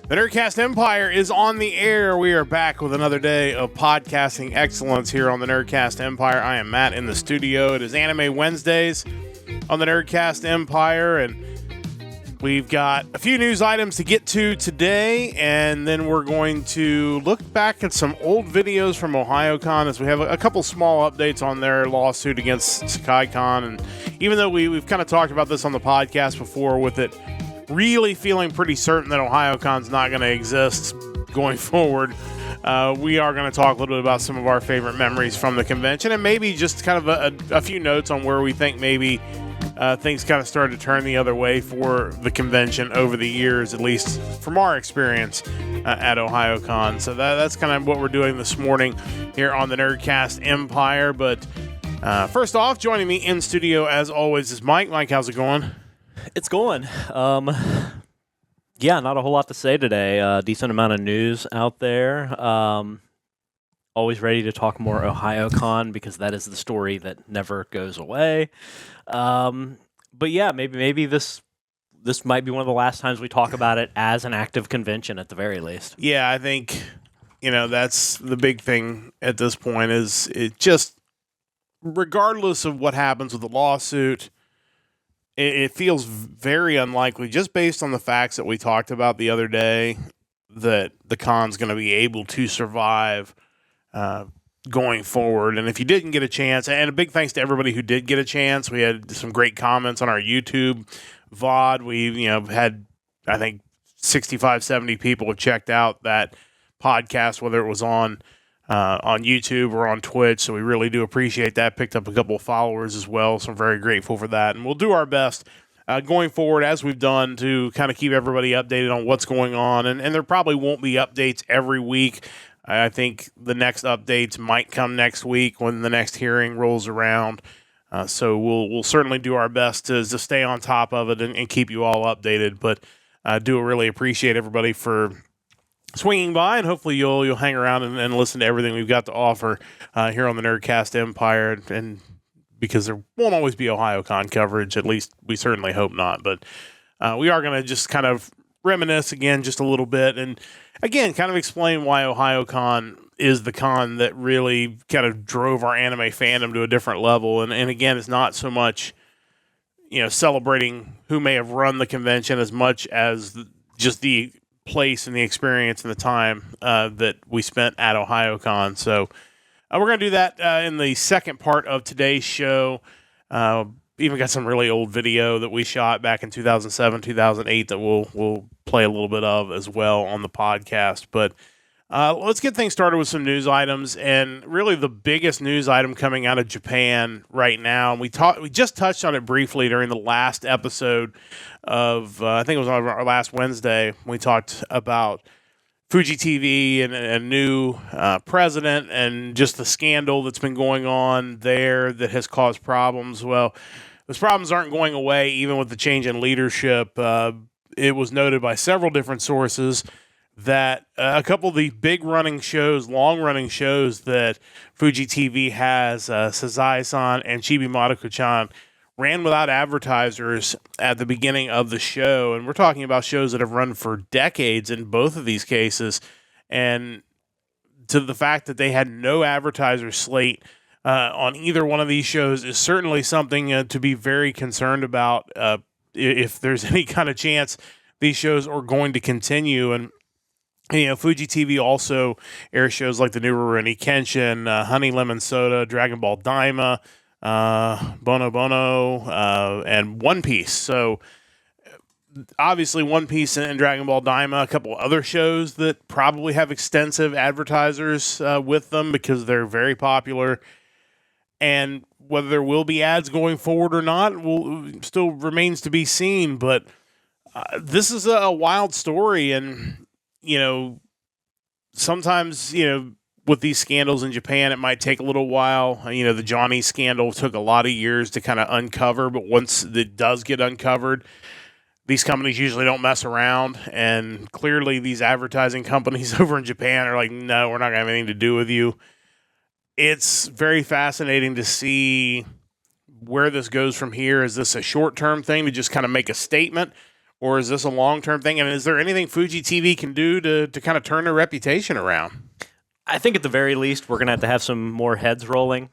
The Nerdcast Empire is on the air. We are back with another day of podcasting excellence here on the Nerdcast Empire. I am Matt in the studio. It is Anime Wednesdays on the Nerdcast Empire, and we've got a few news items to get to today, and then we're going to look back at some old videos from Ohayocon as we have a couple small updates on their lawsuit against Sekai Con. And even though we've kind of talked about this on the podcast before, with it really feeling pretty certain that Ohiocon's not going to exist going forward, we are going to talk a little bit about some of our favorite memories from the convention, and maybe just kind of a few notes on where we think maybe things kind of started to turn the other way for the convention over the years, at least from our experience at Ohayocon. So that's kind of what we're doing this morning here on the Nerdcast Empire. But first off, joining me in studio as always is Mike. Mike, how's it going? It's going. Yeah, not a whole lot to say today. Decent amount of news out there. Always ready to talk more Ohayocon because that is the story that never goes away. But yeah, maybe this might be one of the last times we talk about it as an active convention at the very least. Yeah, I think that's the big thing at this point. Is it just, regardless of what happens with the lawsuit, it feels very unlikely, just based on the facts that we talked about the other day, that the con's going to be able to survive going forward. And if you didn't get a chance, and a big thanks to everybody who did get a chance, we had some great comments on our YouTube VOD. We had, I think, 65, 70 people who checked out that podcast, whether it was on YouTube or on Twitch, so we really do appreciate that. Picked up a couple of followers as well, so I'm very grateful for that. And we'll do our best going forward, as we've done, to kind of keep everybody updated on what's going on. And there probably won't be updates every week. I think the next updates might come next week when the next hearing rolls around. So we'll certainly do our best to stay on top of it and keep you all updated. But I do really appreciate everybody for swinging by, and hopefully you'll hang around and listen to everything we've got to offer here on the Nerdcast Empire. And because there won't always be Ohayocon coverage, at least we certainly hope not. But we are going to just kind of reminisce again just a little bit, and again kind of explain why Ohayocon is the con that really kind of drove our anime fandom to a different level. And again, it's not so much celebrating who may have run the convention as much as just the place and the experience and the time that we spent at Ohayocon. So we're going to do that in the second part of today's show. Even got some really old video that we shot back in 2007, 2008 that we'll play a little bit of as well on the podcast. But let's get things started with some news items, and really the biggest news item coming out of Japan right now. And we just touched on it briefly during the last episode of I think it was on our last Wednesday. We talked about Fuji TV and a new president and just the scandal that's been going on there that has caused problems. Well, those problems aren't going away even with the change in leadership. It was noted by several different sources that a couple of the long-running shows that Fuji TV has, Sazai-san and Chibi Madoka-chan, ran without advertisers at the beginning of the show. And we're talking about shows that have run for decades in both of these cases. And to the fact that they had no advertiser slate on either one of these shows is certainly something to be very concerned about if there's any kind of chance these shows are going to continue. And Fuji TV also airs shows like the new Rurouni Kenshin, Honey Lemon Soda, Dragon Ball Daima, Bono Bono, and One Piece. So obviously One Piece and Dragon Ball Daima, a couple other shows that probably have extensive advertisers with them because they're very popular. And whether there will be ads going forward or not still remains to be seen. But this is a wild story, and sometimes with these scandals in Japan, it might take a little while. The Johnny scandal took a lot of years to kind of uncover, but once it does get uncovered, these companies usually don't mess around. And clearly these advertising companies over in Japan are like, no, we're not going to have anything to do with you. It's very fascinating to see where this goes from here. Is this a short-term thing to just kind of make a statement? or is this a long-term thing? And is there anything Fuji TV can do to kind of turn their reputation around? I think at the very least, we're going to have some more heads rolling.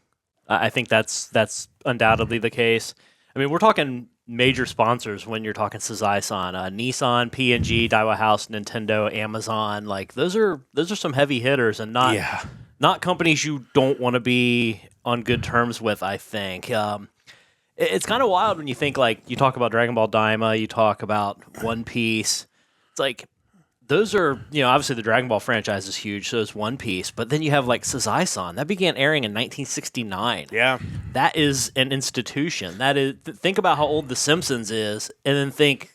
I think that's undoubtedly the case. I mean, we're talking major sponsors when you're talking Sazai-san, Nissan, P&G, Daiwa House, Nintendo, Amazon. Like those are some heavy hitters, and not companies you don't want to be on good terms with. I think it's kind of wild when you think like you talk about Dragon Ball Daima, you talk about One Piece. It's like those are, obviously the Dragon Ball franchise is huge, so is One Piece. But then you have like Sazai-san. That began airing in 1969. Yeah. That is an institution. Think about how old The Simpsons is, and then think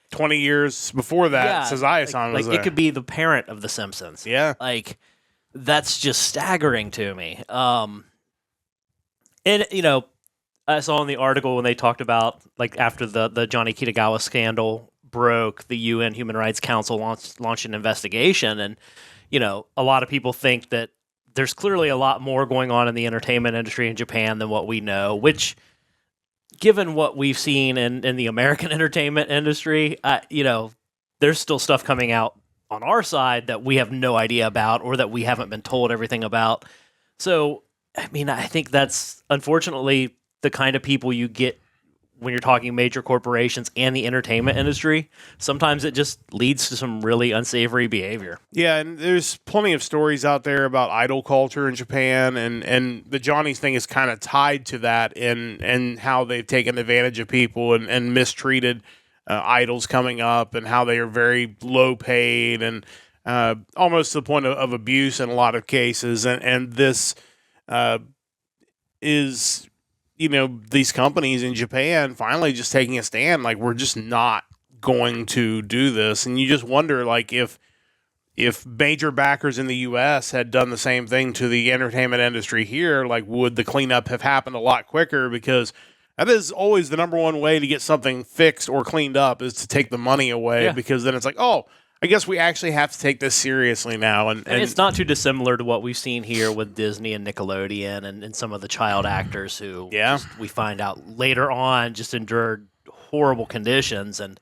20 years before that, Sazai-san was there. It could be the parent of The Simpsons. Yeah. Like, that's just staggering to me. And, I saw in the article when they talked about, like, after the Johnny Kitagawa scandal broke, the UN Human Rights Council launched an investigation, and a lot of people think that there's clearly a lot more going on in the entertainment industry in Japan than what we know, which, given what we've seen in the American entertainment industry, there's still stuff coming out on our side that we have no idea about or that we haven't been told everything about. So I mean, I think that's unfortunately the kind of people you get when you're talking major corporations and the entertainment industry. Sometimes it just leads to some really unsavory behavior. Yeah, and there's plenty of stories out there about idol culture in Japan, and the Johnny's thing is kind of tied to that and how they've taken advantage of people and mistreated idols coming up, and how they are very low paid and almost to the point of abuse in a lot of cases. And this is... these companies in Japan finally just taking a stand, like, we're just not going to do this. And you just wonder, like, if major backers in the U.S. had done the same thing to the entertainment industry here, like, would the cleanup have happened a lot quicker? Because that is always the number one way to get something fixed or cleaned up, is to take the money away, because then it's like, oh, I guess we actually have to take this seriously now. And it's not too dissimilar to what we've seen here with Disney and Nickelodeon and some of the child actors who we find out later on just endured horrible conditions. And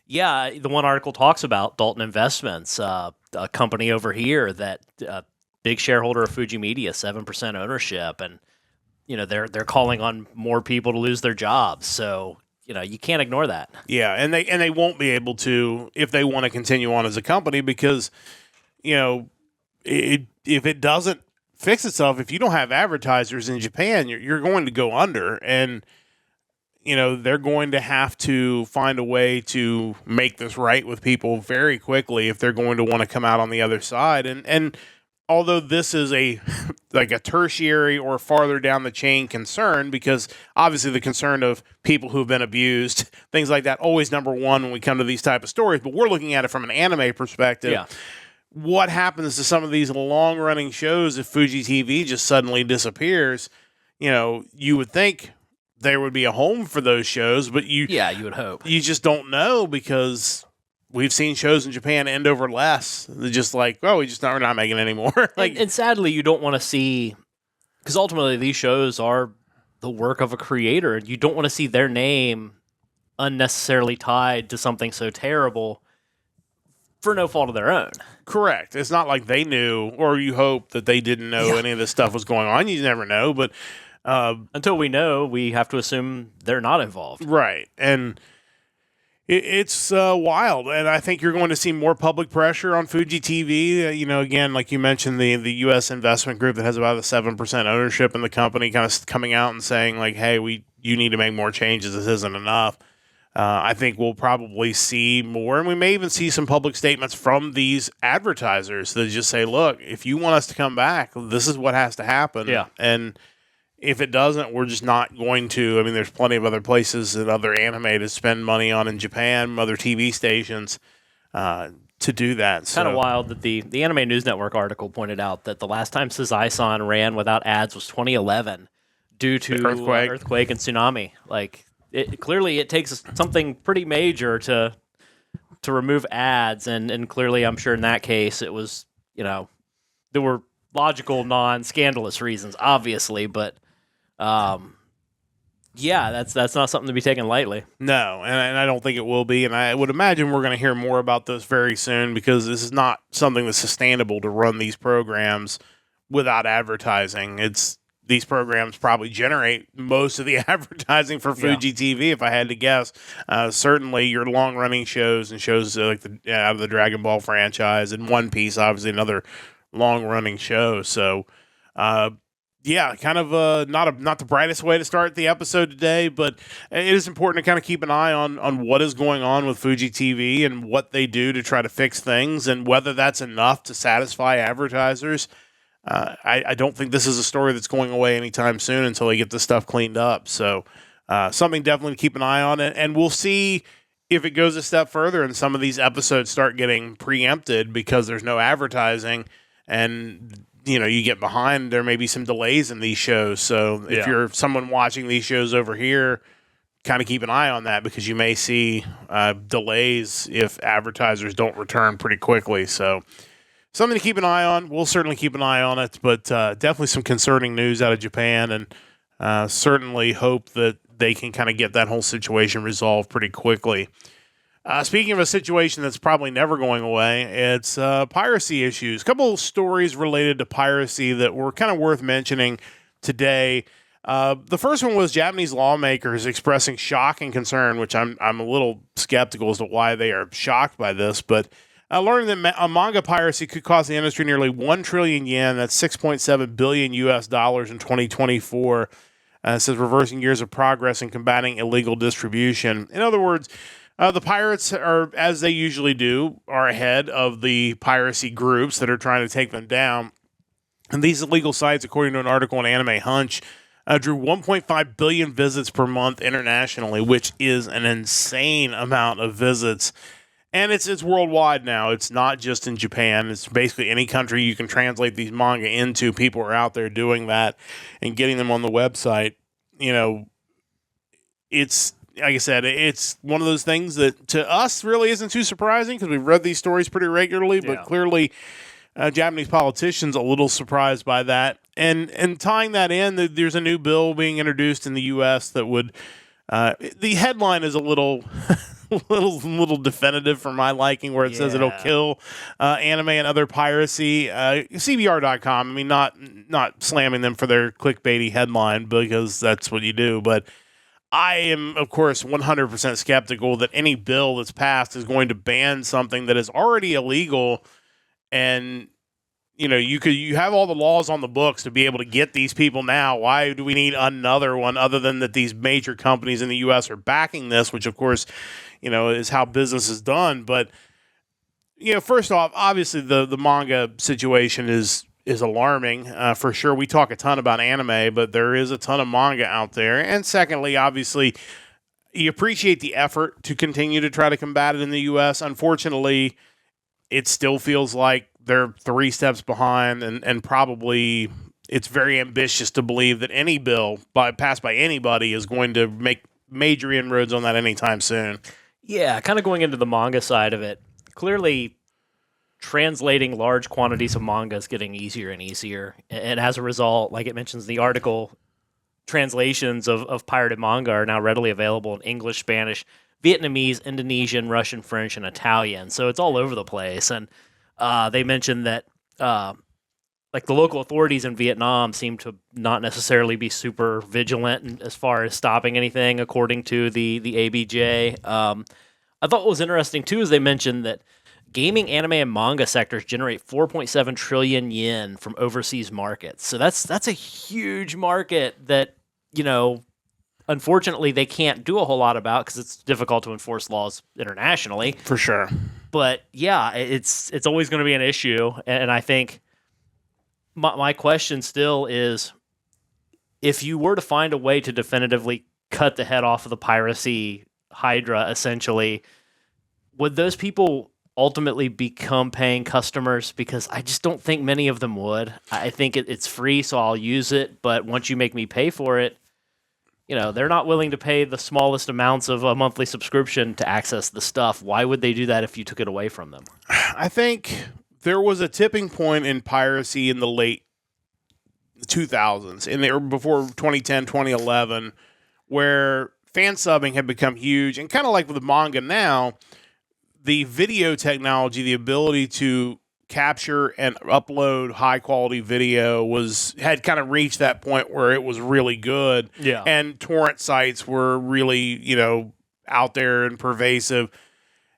the one article talks about Dalton Investments, a company over here that big shareholder of Fuji Media, 7% ownership. And, they're calling on more people to lose their jobs. So, you can't ignore that. Yeah, and they won't be able to if they want to continue on as a company, because, if it doesn't fix itself, if you don't have advertisers in Japan, you're going to go under, and they're going to have to find a way to make this right with people very quickly if they're going to want to come out on the other side. And although this is a tertiary or farther down the chain concern, because obviously the concern of people who've been abused, things like that, always number one when we come to these type of stories. But we're looking at it from an anime perspective. Yeah. What happens to some of these long-running shows if Fuji TV just suddenly disappears? You would think there would be a home for those shows, but you would hope. You just don't know, because we've seen shows in Japan end over less. They're just like, well, we're not making it anymore. and sadly, you don't want to see, because ultimately these shows are the work of a creator, and you don't want to see their name unnecessarily tied to something so terrible for no fault of their own. Correct. It's not like they knew, or you hope that they didn't know any of this stuff was going on. You never know, but until we know, we have to assume they're not involved. Right. And it's wild, and I think you're going to see more public pressure on Fuji TV. Again, like you mentioned, the U.S. investment group that has about a 7% ownership in the company kind of coming out and saying, like, hey, you need to make more changes. This isn't enough. I think we'll probably see more, and we may even see some public statements from these advertisers that just say, look, if you want us to come back, this is what has to happen. Yeah. And if it doesn't, we're just not going to. I mean, there's plenty of other places and other anime to spend money on in Japan, other TV stations to do that. It's kind of wild that the Anime News Network article pointed out that the last time Sazai-san ran without ads was 2011 due to earthquake and tsunami. Like, clearly it takes something pretty major to remove ads, and clearly I'm sure in that case it was, there were logical, non-scandalous reasons, obviously, but Yeah, that's not something to be taken lightly. No, and I don't think it will be. And I would imagine we're going to hear more about this very soon because this is not something that's sustainable to run these programs without advertising. These programs probably generate most of the advertising for Fuji TV, if I had to guess. Certainly, your long-running shows and shows like out of the Dragon Ball franchise and One Piece, obviously another long-running show. So, yeah, kind of not the brightest way to start the episode today, but it is important to kind of keep an eye on what is going on with Fuji TV and what they do to try to fix things and whether that's enough to satisfy advertisers. I don't think this is a story that's going away anytime soon until they get this stuff cleaned up. So something definitely to keep an eye on. And we'll see if it goes a step further and some of these episodes start getting preempted because there's no advertising and, you get behind, there may be some delays in these shows. So if you're someone watching these shows over here, kind of keep an eye on that because you may see delays if advertisers don't return pretty quickly. So something to keep an eye on. We'll certainly keep an eye on it, but definitely some concerning news out of Japan, and certainly hope that they can kind of get that whole situation resolved pretty quickly. Speaking of a situation that's probably never going away, it's piracy issues. A couple of stories related to piracy that were kind of worth mentioning today. The first one was Japanese lawmakers expressing shock and concern, which I'm a little skeptical as to why they are shocked by this, but learning that manga piracy could cost the industry nearly 1 trillion yen, that's $6.7 billion US dollars in 2024. It says reversing years of progress in combating illegal distribution. In other words, the pirates are, as they usually do, are ahead of the piracy groups that are trying to take them down. And these illegal sites, according to an article on Anime Hunch, drew 1.5 billion visits per month internationally, which is an insane amount of visits. And it's worldwide now. It's not just in Japan. It's basically any country you can translate these manga into. People are out there doing that and getting them on the website. It's, like I said, it's one of those things that to us really isn't too surprising because we've read these stories pretty regularly, but clearly Japanese politicians a little surprised by that. And tying that in, there's a new bill being introduced in the U.S. that would, the headline is a little... little definitive for my liking, where it says it'll kill anime and other piracy. CBR.com, I mean, not slamming them for their clickbaity headline because that's what you do, but I am, of course, 100% skeptical that any bill that's passed is going to ban something that is already illegal. And you have all the laws on the books to be able to get these people now. Why do we need another one other than that these major companies in the U.S. are backing this, which, of course, is how business is done. But, first off, obviously the manga situation is alarming for sure. We talk a ton about anime, but there is a ton of manga out there. And secondly, obviously, you appreciate the effort to continue to try to combat it in the U.S. Unfortunately, it still feels like they're 3 steps behind, and probably it's very ambitious to believe that any bill passed by anybody is going to make major inroads on that anytime soon. Yeah, kind of going into the manga side of it, clearly translating large quantities of manga is getting easier and easier. And as a result, like it mentions in the article, translations of pirated manga are now readily available in English, Spanish, Vietnamese, Indonesian, Russian, French, and Italian. So it's all over the place. And they mentioned that like the local authorities in Vietnam seem to not necessarily be super vigilant as far as stopping anything, according to the ABJ. I thought what was interesting, too, is they mentioned that gaming, anime, and manga sectors generate 4.7 trillion yen from overseas markets. So that's a huge market that, unfortunately, they can't do a whole lot about because it's difficult to enforce laws internationally. For sure. But, yeah, it's always going to be an issue, and I think... My question still is, if you were to find a way to definitively cut the head off of the piracy hydra, essentially, would those people ultimately become paying customers? Because I just don't think many of them would. I think it's free, so I'll use it. But once you make me pay for it, they're not willing to pay the smallest amounts of a monthly subscription to access the stuff. Why would they do that if you took it away from them? I think... there was a tipping point in piracy in the late 2000s, before 2010, 2011, where fan subbing had become huge, and kind of like with the manga now, the video technology, the ability to capture and upload high quality video had kind of reached that point where it was really good. Yeah. And torrent sites were really, out there and pervasive.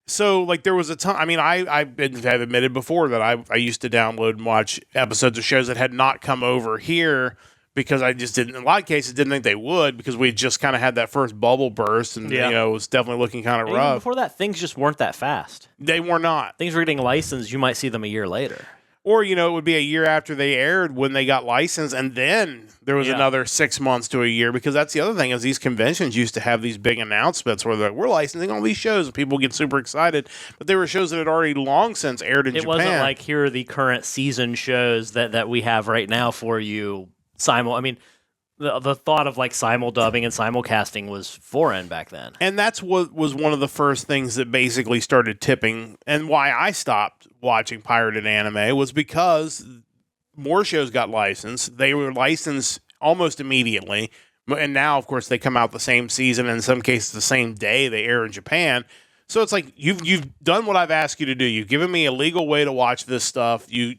So like there was a time, I mean, I've admitted before that I used to download and watch episodes of shows that had not come over here because I just didn't, in a lot of cases, didn't think they would because we just kind of had that first bubble burst and, it was definitely looking kind of rough. Even before that, things just weren't that fast. They were not. Things were getting licensed. You might see them a year later. Or, it would be a year after they aired when they got licensed, and then there was another 6 months to a year, because that's the other thing is these conventions used to have these big announcements where they're like, we're licensing all these shows, and people get super excited, but they were shows that had already long since aired in Japan. It wasn't like, here are the current season shows that we have right now for you. I mean, the thought of like simul-dubbing and simulcasting was foreign back then. And that's what was one of the first things that basically started tipping, and why I stopped watching pirated anime was because more shows got licensed. They were licensed almost immediately, and now, of course, they come out the same season, and in some cases the same day they air in Japan. So it's like, you've done what I've asked you to do. You've given me a legal way to watch this stuff. You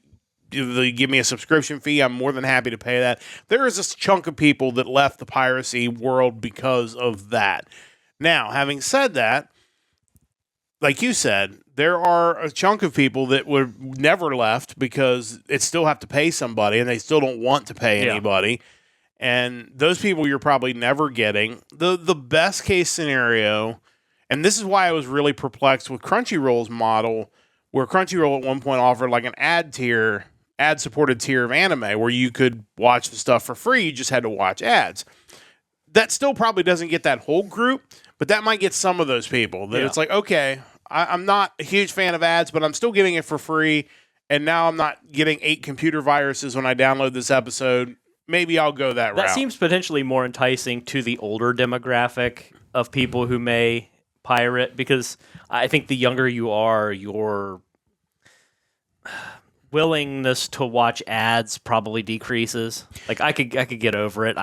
give me a subscription fee, I'm more than happy to pay that. There is a chunk of people that left the piracy world because of that. Now, having said that, like you said, there are a chunk of people that would never left because it still have to pay somebody and they still don't want to pay anybody. And those people you're probably never getting. The best case scenario, and this is why I was really perplexed with Crunchyroll's model, where Crunchyroll at one point offered like an ad-supported tier of anime where you could watch the stuff for free, you just had to watch ads. That still probably doesn't get that whole group, but that might get some of those people. That it's like, okay, I'm not a huge fan of ads, but I'm still getting it for free, and now I'm not getting 8 computer viruses when I download this episode. Maybe I'll go that route. That seems potentially more enticing to the older demographic of people who may pirate, because I think the younger you are, your willingness to watch ads probably decreases. Like I could get over it.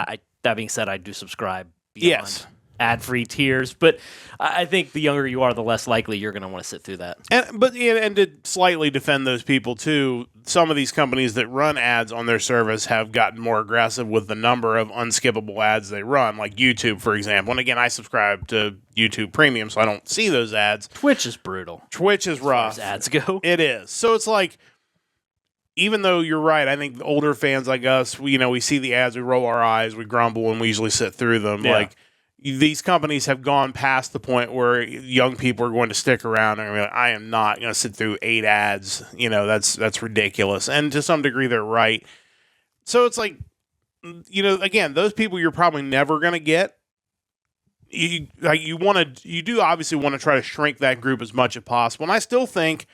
That being said, I do subscribe beyond ad-free tiers, but I think the younger you are, the less likely you're going to want to sit through that. And to slightly defend those people too, some of these companies that run ads on their service have gotten more aggressive with the number of unskippable ads they run, like YouTube, for example. And again, I subscribe to YouTube Premium, so I don't see those ads. Twitch is brutal. Twitch is rough. As far as ads go. It is. So it's like, even though you're right, I think the older fans like us, we see the ads, we roll our eyes, we grumble, and we usually sit through them. Yeah. Like, these companies have gone past the point where young people are going to stick around and be like, I am not going to sit through 8 ads. That's ridiculous. And to some degree, they're right. So it's like, again, those people you're probably never going to get. You do obviously want to try to shrink that group as much as possible. And I still think,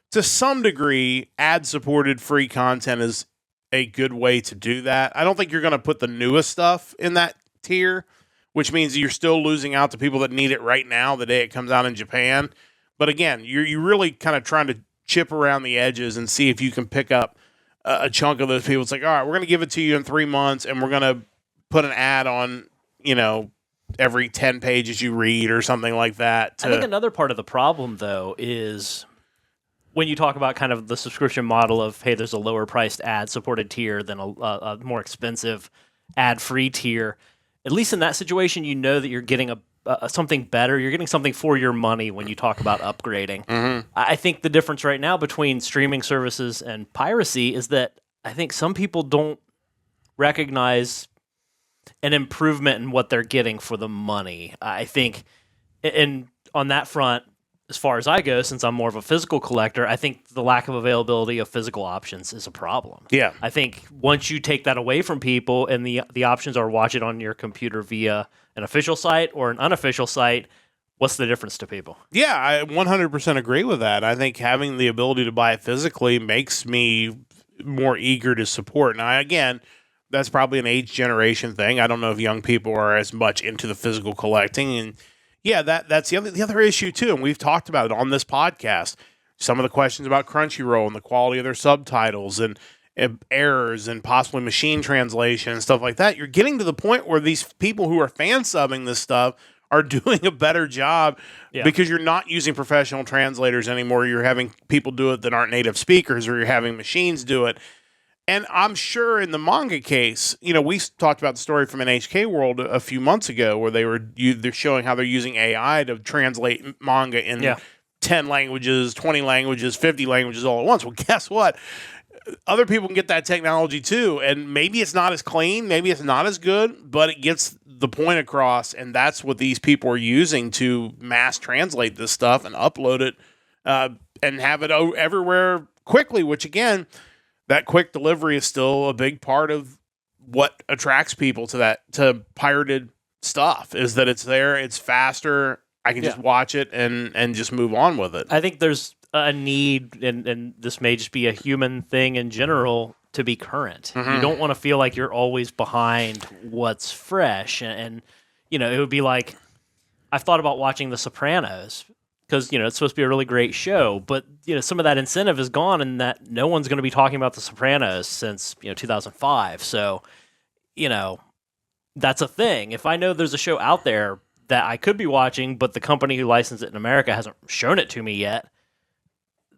to some degree, ad-supported free content is a good way to do that. I don't think you're going to put the newest stuff in that tier, which means you're still losing out to people that need it right now, the day it comes out in Japan. But again, you're really kind of trying to chip around the edges and see if you can pick up a chunk of those people. It's like, all right, we're going to give it to you in 3 months, and we're going to put an ad on, every 10 pages you read or something like that. I think another part of the problem, though, is when you talk about kind of the subscription model of, hey, there's a lower priced ad-supported tier than a more expensive ad-free tier. At least in that situation, you know that you're getting something better. You're getting something for your money when you talk about upgrading. Mm-hmm. I think the difference right now between streaming services and piracy is that I think some people don't recognize an improvement in what they're getting for the money. I think, and on that front, as far as I go, since I'm more of a physical collector, I think the lack of availability of physical options is a problem. Yeah. I think once you take that away from people and the options are watch it on your computer via an official site or an unofficial site, what's the difference to people? Yeah, I 100% agree with that. I think having the ability to buy it physically makes me more eager to support. Now, again, that's probably an age generation thing. I don't know if young people are as much into the physical collecting, and yeah, that's the other issue too, and we've talked about it on this podcast. Some of the questions about Crunchyroll and the quality of their subtitles, and errors and possibly machine translation and stuff like that. You're getting to the point where these people who are fan subbing this stuff are doing a better job because you're not using professional translators anymore. You're having people do it that aren't native speakers, or you're having machines do it. And I'm sure in the manga case, we talked about the story from NHK World a few months ago where they're showing how they're using AI to translate manga in 10 languages, 20 languages, 50 languages all at once. Well, guess what? Other people can get that technology too, and maybe it's not as clean, maybe it's not as good, but it gets the point across, and that's what these people are using to mass translate this stuff and upload it and have it everywhere quickly, which again, that quick delivery is still a big part of what attracts people to pirated stuff, is that it's there, it's faster, I can just watch it and just move on with it. I think there's a need, and this may just be a human thing in general, to be current. You don't want to feel like you're always behind what's fresh. And it would be like, I've thought about watching The Sopranos because, it's supposed to be a really great show, but, some of that incentive is gone, and that no one's going to be talking about The Sopranos since, 2005. So, that's a thing. If I know there's a show out there that I could be watching, but the company who licensed it in America hasn't shown it to me yet,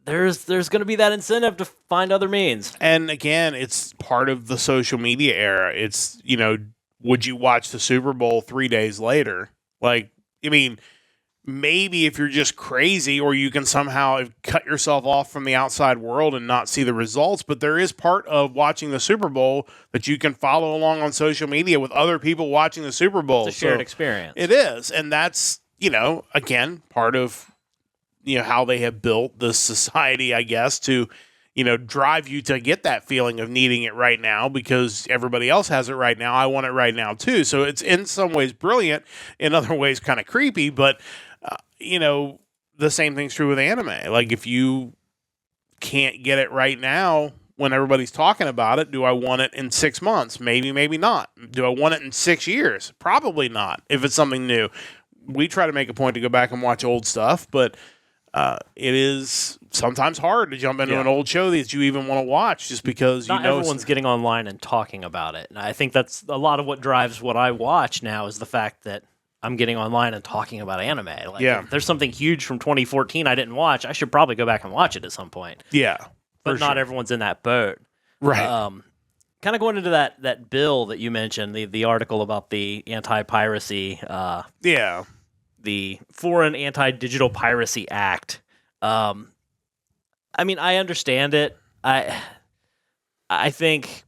there's going to be that incentive to find other means. And again, it's part of the social media era. It's, would you watch the Super Bowl 3 days later? Maybe if you're just crazy, or you can somehow cut yourself off from the outside world and not see the results, but there is part of watching the Super Bowl that you can follow along on social media with other people watching the Super Bowl. It's a shared experience. It is. And that's, again, part of how they have built this society, I guess, to, drive you to get that feeling of needing it right now because everybody else has it right now. I want it right now too. So it's in some ways brilliant, in other ways kind of creepy, but, the same thing's true with anime. Like, if you can't get it right now when everybody's talking about it, do I want it in 6 months? Maybe, maybe not. Do I want it in 6 years? Probably not, if it's something new. We try to make a point to go back and watch old stuff, but it is sometimes hard to jump into an old show that you even want to watch just because not everyone's getting online and talking about it. And I think that's a lot of what drives what I watch now, is the fact that I'm getting online and talking about anime. If there's something huge from 2014 I didn't watch, I should probably go back and watch it at some point. Yeah. But not everyone's in that boat. Right. Kind of going into that bill that you mentioned, the article about the anti-piracy. The Foreign Anti-Digital Piracy Act. I understand it. I think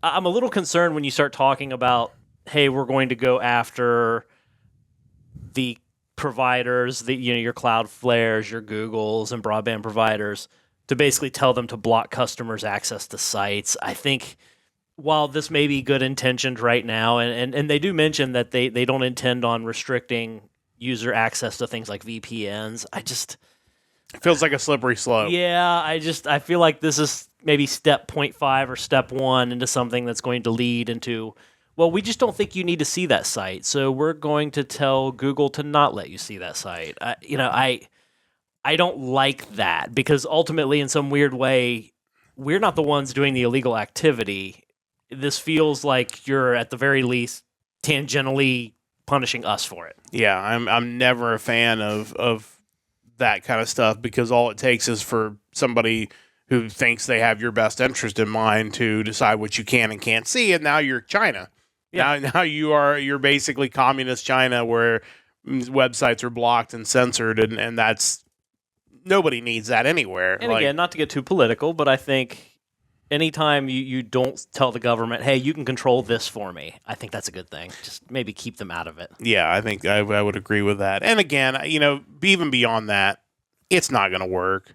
I'm a little concerned when you start talking about, hey, we're going to go after the providers, your Cloudflares, your Googles, and broadband providers, to basically tell them to block customers' access to sites. I think while this may be good intentioned right now, and they do mention that they don't intend on restricting user access to things like VPNs, it feels like a slippery slope. Yeah, I feel like this is maybe step 0.5 or step 1 into something that's going to lead into, well, we just don't think you need to see that site, so we're going to tell Google to not let you see that site. I don't like that, because ultimately, in some weird way, we're not the ones doing the illegal activity. This feels like you're, at the very least, tangentially punishing us for it. Yeah, I'm never a fan of that kind of stuff, because all it takes is for somebody who thinks they have your best interest in mind to decide what you can and can't see, and now you're China. Yeah. Now you're basically communist China, where websites are blocked and censored, and that's, nobody needs that anywhere. And again, not to get too political, but I think anytime you don't tell the government, hey, you can control this for me, I think that's a good thing. Just maybe keep them out of it. Yeah, I think I would agree with that. And again, even beyond that, it's not going to work.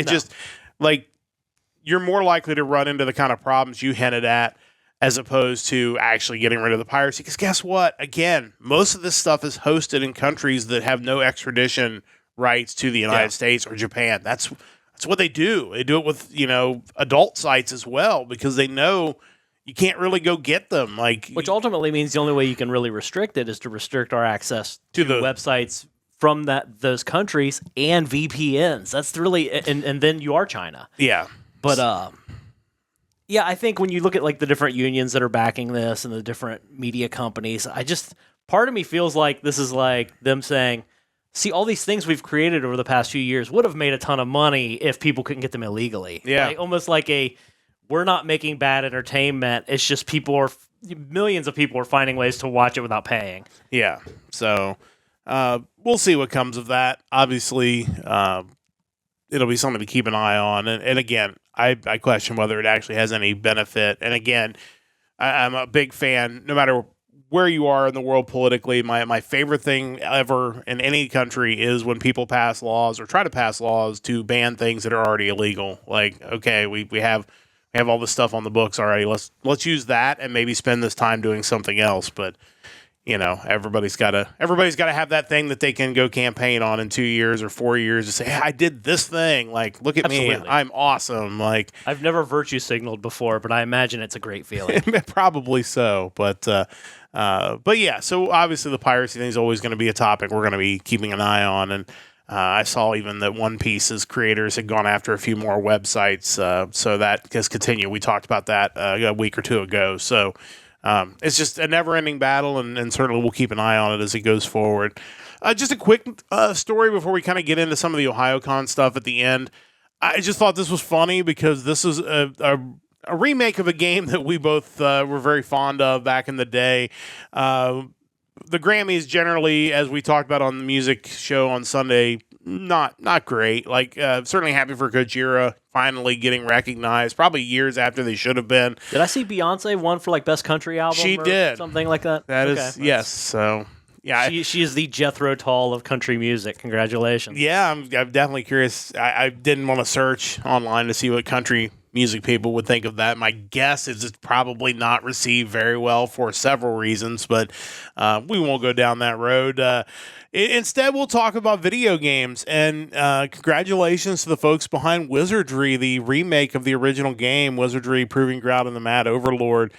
Just you're more likely to run into the kind of problems you hinted at, as opposed to actually getting rid of the piracy. Because guess what? Again, most of this stuff is hosted in countries that have no extradition rights to the United States or Japan. That's what they do. They do it with, adult sites as well, because they know you can't really go get them. Which ultimately means the only way you can really restrict it is to restrict our access to the websites from those countries and VPNs. That's really, and then you are China. Yeah. But Yeah, I think when you look at like the different unions that are backing this and the different media companies, part of me feels like this is like them saying, see, all these things we've created over the past few years would have made a ton of money if people couldn't get them illegally. Yeah. Like, almost like we're not making bad entertainment. It's just millions of people are finding ways to watch it without paying. Yeah. So we'll see what comes of that. Obviously, it'll be something to keep an eye on. And again, I question whether it actually has any benefit. And again, I'm a big fan, no matter where you are in the world politically. My favorite thing ever in any country is when people pass laws or try to pass laws to ban things that are already illegal. Like, okay, we have all this stuff on the books already. Let's use that and maybe spend this time doing something else. But everybody's got to have that thing that they can go campaign on in 2 years or 4 years to say, hey, I did this thing. Like, look at Absolutely. me. I'm awesome. Like, I've never virtue signaled before, but I imagine it's a great feeling. probably so. But yeah, so obviously the piracy thing is always going to be a topic we're going to be keeping an eye on. And I saw even that One Piece's creators had gone after a few more websites. So that has continued. We talked about that a week or two ago. So it's just a never-ending battle, and certainly we'll keep an eye on it as it goes forward. Just a quick story before we kind of get into some of the Ohayocon stuff at the end. I just thought this was funny because this is a remake of a game that we both were very fond of back in the day. The Grammys generally, as we talked about on the music show on Sunday, not great. Like, certainly happy for Gojira finally getting recognized, probably years after they should have been. Did I see Beyonce won for like best country album? She or did. Something like that? That is, yes. So, yeah. She is the Jethro Tull of country music. Congratulations. Yeah, I'm definitely curious. I didn't want to search online to see what country music people would think of that. My guess is it's probably not received very well for several reasons, but we won't go down that road. Instead, we'll talk about video games, and congratulations to the folks behind Wizardry, the remake of the original game, Wizardry Proving Ground in the Mad Overlord,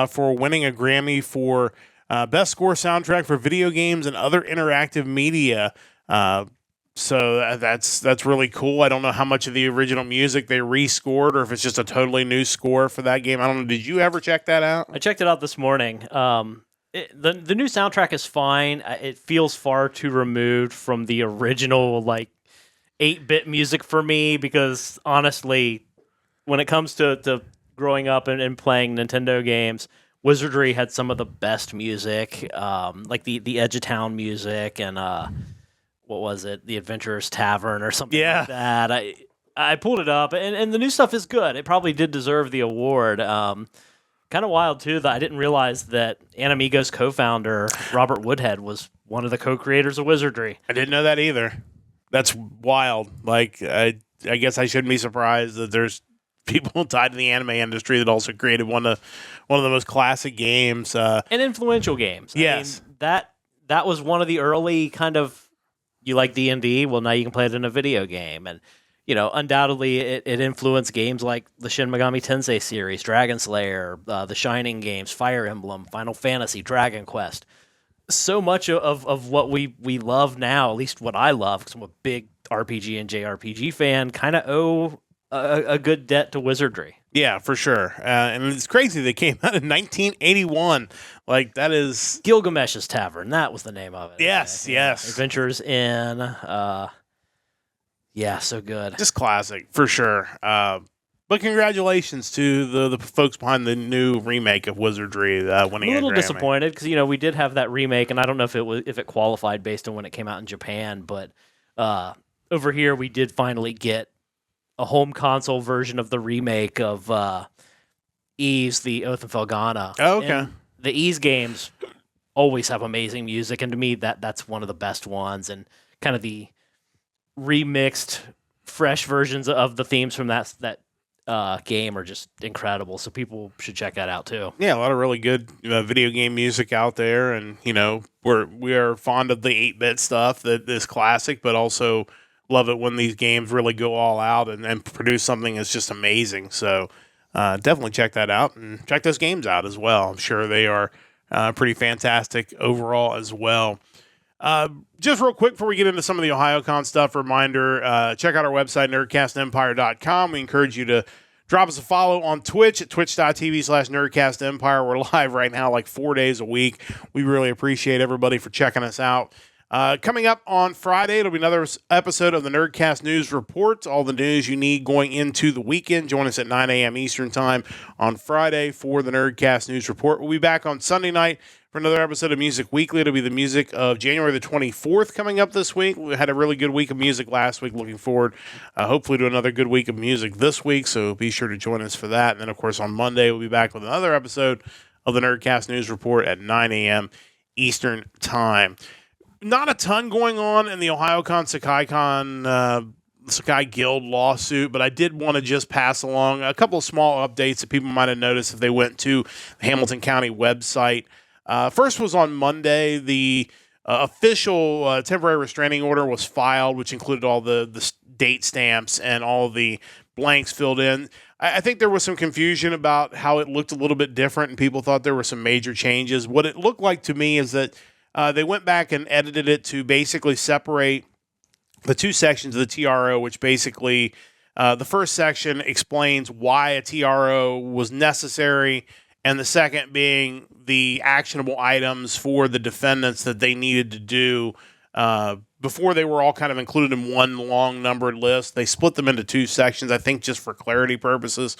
for winning a Grammy for Best Score Soundtrack for Video Games and Other Interactive Media. So that's really cool. I don't know how much of the original music they rescored or if it's just a totally new score for that game. I don't know. Did you ever check that out? I checked it out this morning. The new soundtrack is fine. It feels far too removed from the original 8-bit music for me because honestly, when it comes to growing up and playing Nintendo games, Wizardry had some of the best music, like the Edge of Town music and what was it? The Adventurer's Tavern or something like that. I pulled it up, and the new stuff is good. It probably did deserve the award. Kind of wild, too, that I didn't realize that Anamigos co-founder Robert Woodhead was one of the co-creators of Wizardry. I didn't know that either. That's wild. Like, I guess I shouldn't be surprised that there's people tied to the anime industry that also created one of the most classic games. And influential games. Yes. I mean, that was one of the early kind of, you like D&D? Well, now you can play it in a video game. And, undoubtedly it influenced games like the Shin Megami Tensei series, Dragon Slayer, the Shining games, Fire Emblem, Final Fantasy, Dragon Quest. So much of what we love now, at least what I love, because I'm a big RPG and JRPG fan, kind of owe a good debt to Wizardry. Yeah, for sure. And it's crazy they came out in 1981. Like, that is... Gilgamesh's Tavern, that was the name of it. Yes, yes. Adventures in... yeah, so good. Just classic, for sure. But congratulations to the folks behind the new remake of Wizardry winning a little Grammy. Disappointed because we did have that remake, and I don't know if it qualified based on when it came out in Japan, but over here we did finally get a home console version of the remake of Ys, the Oath of Felghana. Oh, okay. And the Ys games always have amazing music, and to me that's one of the best ones, and kind of the remixed, fresh versions of the themes from that game are just incredible. So people should check that out too. Yeah, a lot of really good video game music out there, and we are fond of the 8-bit stuff that is classic, but also love it when these games really go all out and produce something that's just amazing. So definitely check that out and check those games out as well. I'm sure they are pretty fantastic overall as well. Just real quick before we get into some of the Ohayocon stuff, reminder, check out our website, nerdcastempire.com. We encourage you to Drop us a follow on Twitch at twitch.tv/Nerdcast Empire. We're live right now like 4 days a week. We really appreciate everybody for checking us out. Coming up on Friday, it'll be another episode of the Nerdcast News Report. All the news you need going into the weekend. Join us at 9 a.m. Eastern Time on Friday for the Nerdcast News Report. We'll be back on Sunday night for another episode of Music Weekly. It'll be the music of January the 24th coming up this week. We had a really good week of music last week. Looking forward, hopefully, to another good week of music this week. So be sure to join us for that. And then, of course, on Monday, we'll be back with another episode of the Nerdcast News Report at 9 a.m. Eastern Time. Not a ton going on in the Ohayocon Sekai Guild lawsuit, but I did want to just pass along a couple of small updates that people might have noticed if they went to the Hamilton County website. First was on Monday. The official temporary restraining order was filed, which included all the date stamps and all the blanks filled in. I think there was some confusion about how it looked a little bit different, and people thought there were some major changes. What it looked like to me is that they went back and edited it to basically separate the two sections of the TRO, which basically the first section explains why a TRO was necessary, and the second being the actionable items for the defendants that they needed to do. Before they were all kind of included in one long numbered list. They split them into two sections, I think just for clarity purposes.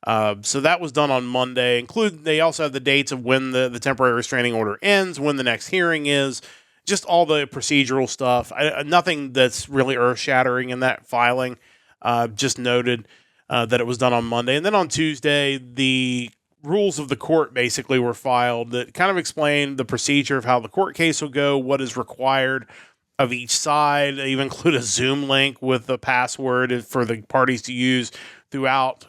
So that was done on Monday. They also have the dates of when the temporary restraining order ends, when the next hearing is, just all the procedural stuff. Nothing that's really earth-shattering in that filing. Just noted that it was done on Monday. And then on Tuesday, the rules of the court basically were filed that kind of explain the procedure of how the court case will go, what is required of each side. They even include a Zoom link with a password for the parties to use throughout,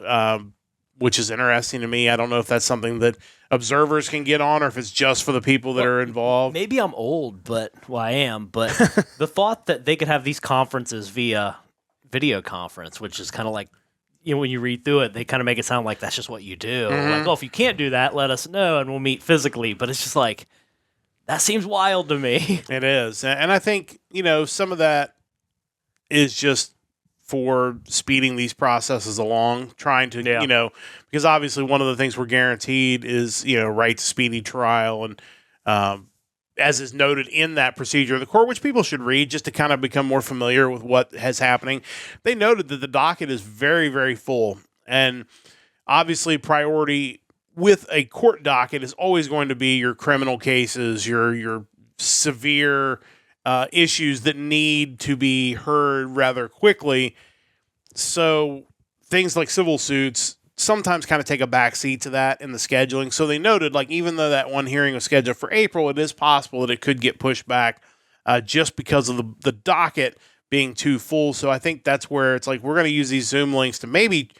which is interesting to me. I don't know if that's something that observers can get on or if it's just for the people that are involved. Maybe I'm old, I am, but the thought that they could have these conferences via video conference, which is kind of like, when you read through it, they kind of make it sound like that's just what you do. Mm-hmm. Like, if you can't do that, let us know and we'll meet physically. But it's just like, that seems wild to me. It is. And I think, some of that is just for speeding these processes along, trying to, because obviously one of the things we're guaranteed is, right to speedy trial. And as is noted in that procedure of the court, which people should read just to kind of become more familiar with what has happening, they noted that the docket is very, very full. And obviously priority with a court docket is always going to be your criminal cases, your severe issues that need to be heard rather quickly. So things like civil suits sometimes kind of take a backseat to that in the scheduling. So they noted, like, even though that one hearing was scheduled for April, it is possible that it could get pushed back just because of the docket being too full. So I think that's where it's like, we're going to use these Zoom links to maybe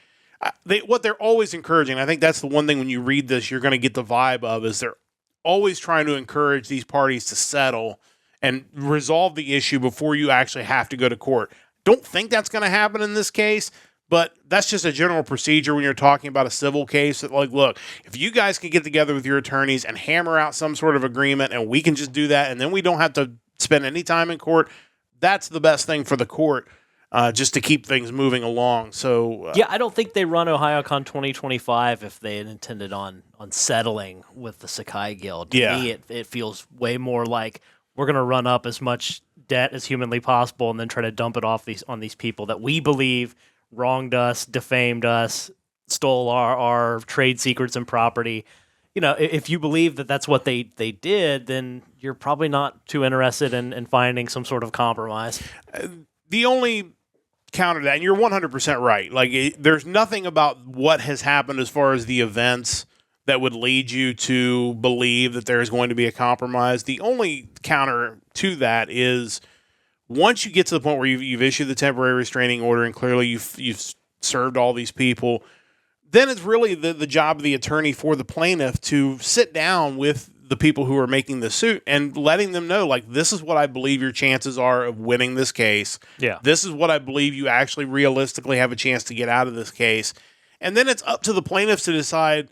what they're always encouraging. I think that's the one thing when you read this, you're going to get the vibe of is they're always trying to encourage these parties to settle and resolve the issue before you actually have to go to court. Don't think that's going to happen in this case, but that's just a general procedure when you're talking about a civil case. That, like, look, if you guys can get together with your attorneys and hammer out some sort of agreement and we can just do that and then we don't have to spend any time in court, that's the best thing for the court. Just to keep things moving along. So I don't think they run Ohayocon 2025 if they had intended on settling with the Sekai Guild. To me, it feels way more like we're going to run up as much debt as humanly possible and then try to dump it off on these people that we believe wronged us, defamed us, stole our trade secrets and property. If you believe that that's what they did, then you're probably not too interested in finding some sort of compromise. The only counter to that, and you're 100% right. Like, there's nothing about what has happened as far as the events that would lead you to believe that there is going to be a compromise. The only counter to that is once you get to the point where you've issued the temporary restraining order and clearly you've served all these people, then it's really the job of the attorney for the plaintiff to sit down with the people who are making the suit and letting them know, like, this is what I believe your chances are of winning this case. Yeah. This is what I believe you actually realistically have a chance to get out of this case. And then it's up to the plaintiffs to decide,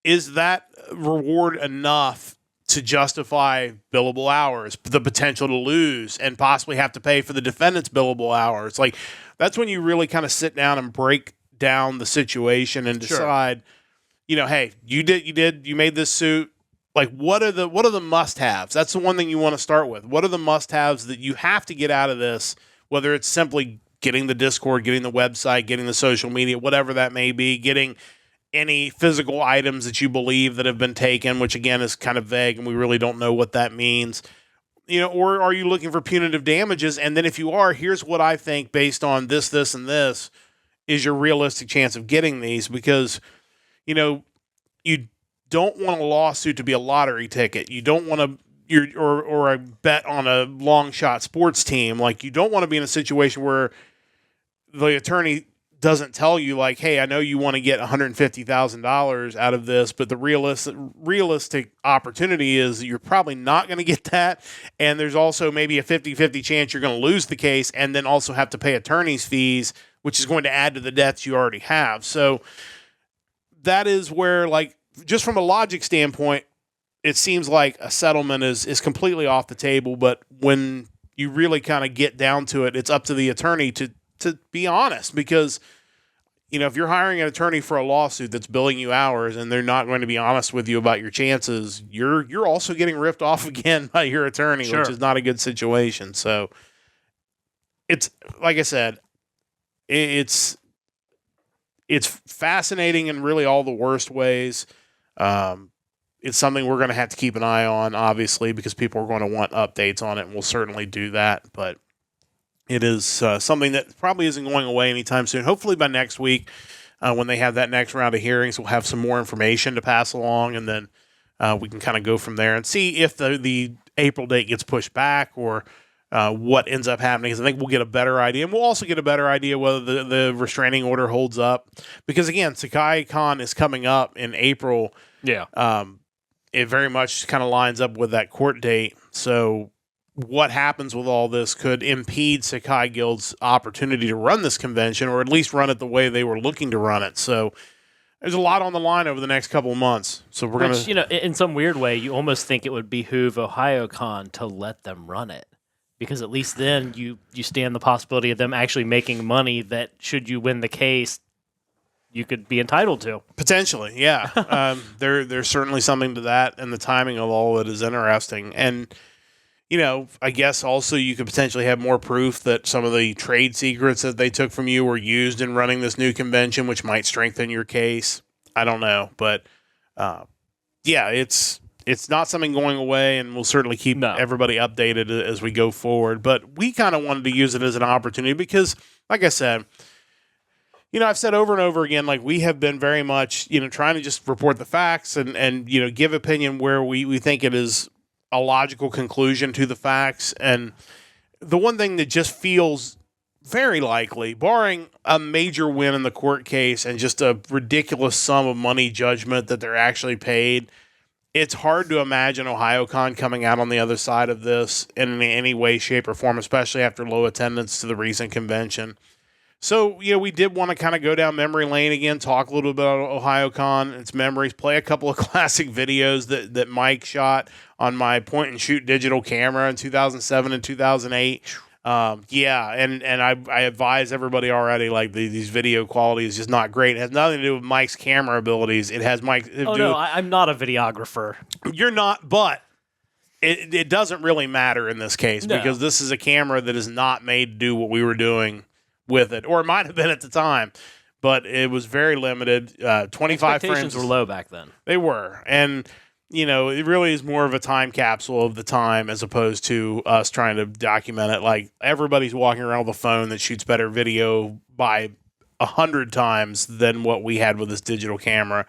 is that reward enough to justify billable hours, the potential to lose, and possibly have to pay for the defendant's billable hours? Like, that's when you really kind of sit down and break down the situation and Sure. decide, hey, you made this suit. Like, what are the must-haves? That's the one thing you want to start with. What are the must-haves that you have to get out of this, whether it's simply getting the Discord, getting the website, getting the social media, whatever that may be, getting any physical items that you believe that have been taken, which again is kind of vague and we really don't know what that means. Or are you looking for punitive damages? And then if you are, here's what I think based on this, and this is your realistic chance of getting these, because, you don't want a lawsuit to be a lottery ticket. You don't want to, or a bet on a long shot sports team. Like, you don't want to be in a situation where the attorney doesn't tell you, like, hey, I know you want to get $150,000 out of this, but the realistic opportunity is that you're probably not going to get that. And there's also maybe a 50-50 chance you're going to lose the case and then also have to pay attorney's fees, which is going to add to the debts you already have. So that is where, like, just from a logic standpoint, it seems like a settlement is completely off the table. But when you really kind of get down to it, it's up to the attorney to be honest, because, if you're hiring an attorney for a lawsuit that's billing you hours and they're not going to be honest with you about your chances, you're also getting ripped off again by your attorney, Sure. which is not a good situation. So it's, like I said, it's fascinating in really all the worst ways. It's something we're going to have to keep an eye on, obviously, because people are going to want updates on it, and we'll certainly do that. But it is something that probably isn't going away anytime soon. Hopefully by next week, when they have that next round of hearings, we'll have some more information to pass along, and then we can kind of go from there and see if the April date gets pushed back or what ends up happening. Because I think we'll get a better idea, and we'll also get a better idea whether the restraining order holds up. Because again, Sekai Con is coming up in April. Yeah. It very much kind of lines up with that court date. So what happens with all this could impede Sekai Guild's opportunity to run this convention, or at least run it the way they were looking to run it. So there's a lot on the line over the next couple of months. So we're going to... in some weird way, you almost think it would behoove Ohayocon to let them run it. Because at least then you stand the possibility of them actually making money that, should you win the case, you could be entitled to. Potentially, yeah. There's certainly something to that, and the timing of all of it is interesting. And, I guess also you could potentially have more proof that some of the trade secrets that they took from you were used in running this new convention, which might strengthen your case. I don't know. But, yeah, it's not something going away, and we'll certainly keep everybody updated as we go forward. But we kind of wanted to use it as an opportunity because, like I said, I've said over and over again, like, we have been very much, trying to just report the facts and give opinion where we think it is a logical conclusion to the facts. And the one thing that just feels very likely, barring a major win in the court case and just a ridiculous sum of money judgment that they're actually paid, it's hard to imagine Ohayocon coming out on the other side of this in any way, shape, or form, especially after low attendance to the recent convention. So, we did want to kind of go down memory lane again, talk a little bit about Ohayocon, its memories, play a couple of classic videos that Mike shot on my point-and-shoot digital camera in 2007 and 2008. And I advise everybody already, like, these video quality is just not great. It has nothing to do with Mike's camera abilities. It has Mike... I'm not a videographer. You're not, but... It doesn't really matter in this case because this is a camera that is not made to do what we were doing with it, or it might have been at the time, but it was very limited. 25 Expectations frames were low back then. They were, and it really is more of a time capsule of the time as opposed to us trying to document it. Like, everybody's walking around with a phone that shoots better video by 100 times than what we had with this digital camera.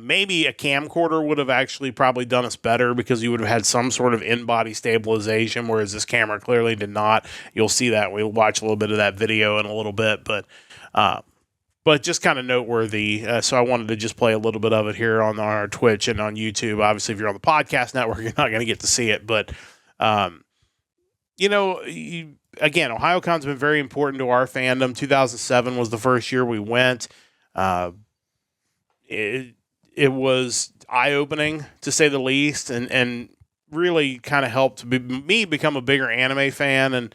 Maybe a camcorder would have actually probably done us better because you would have had some sort of in-body stabilization, whereas this camera clearly did not. You'll see that. We'll watch a little bit of that video in a little bit, but just kind of noteworthy. So I wanted to just play a little bit of it here on our Twitch and on YouTube. Obviously, if you're on the podcast network, you're not going to get to see it, but again, Ohiocon's been very important to our fandom. 2007 was the first year we went. It was eye-opening, to say the least, and really kind of helped me become a bigger anime fan, and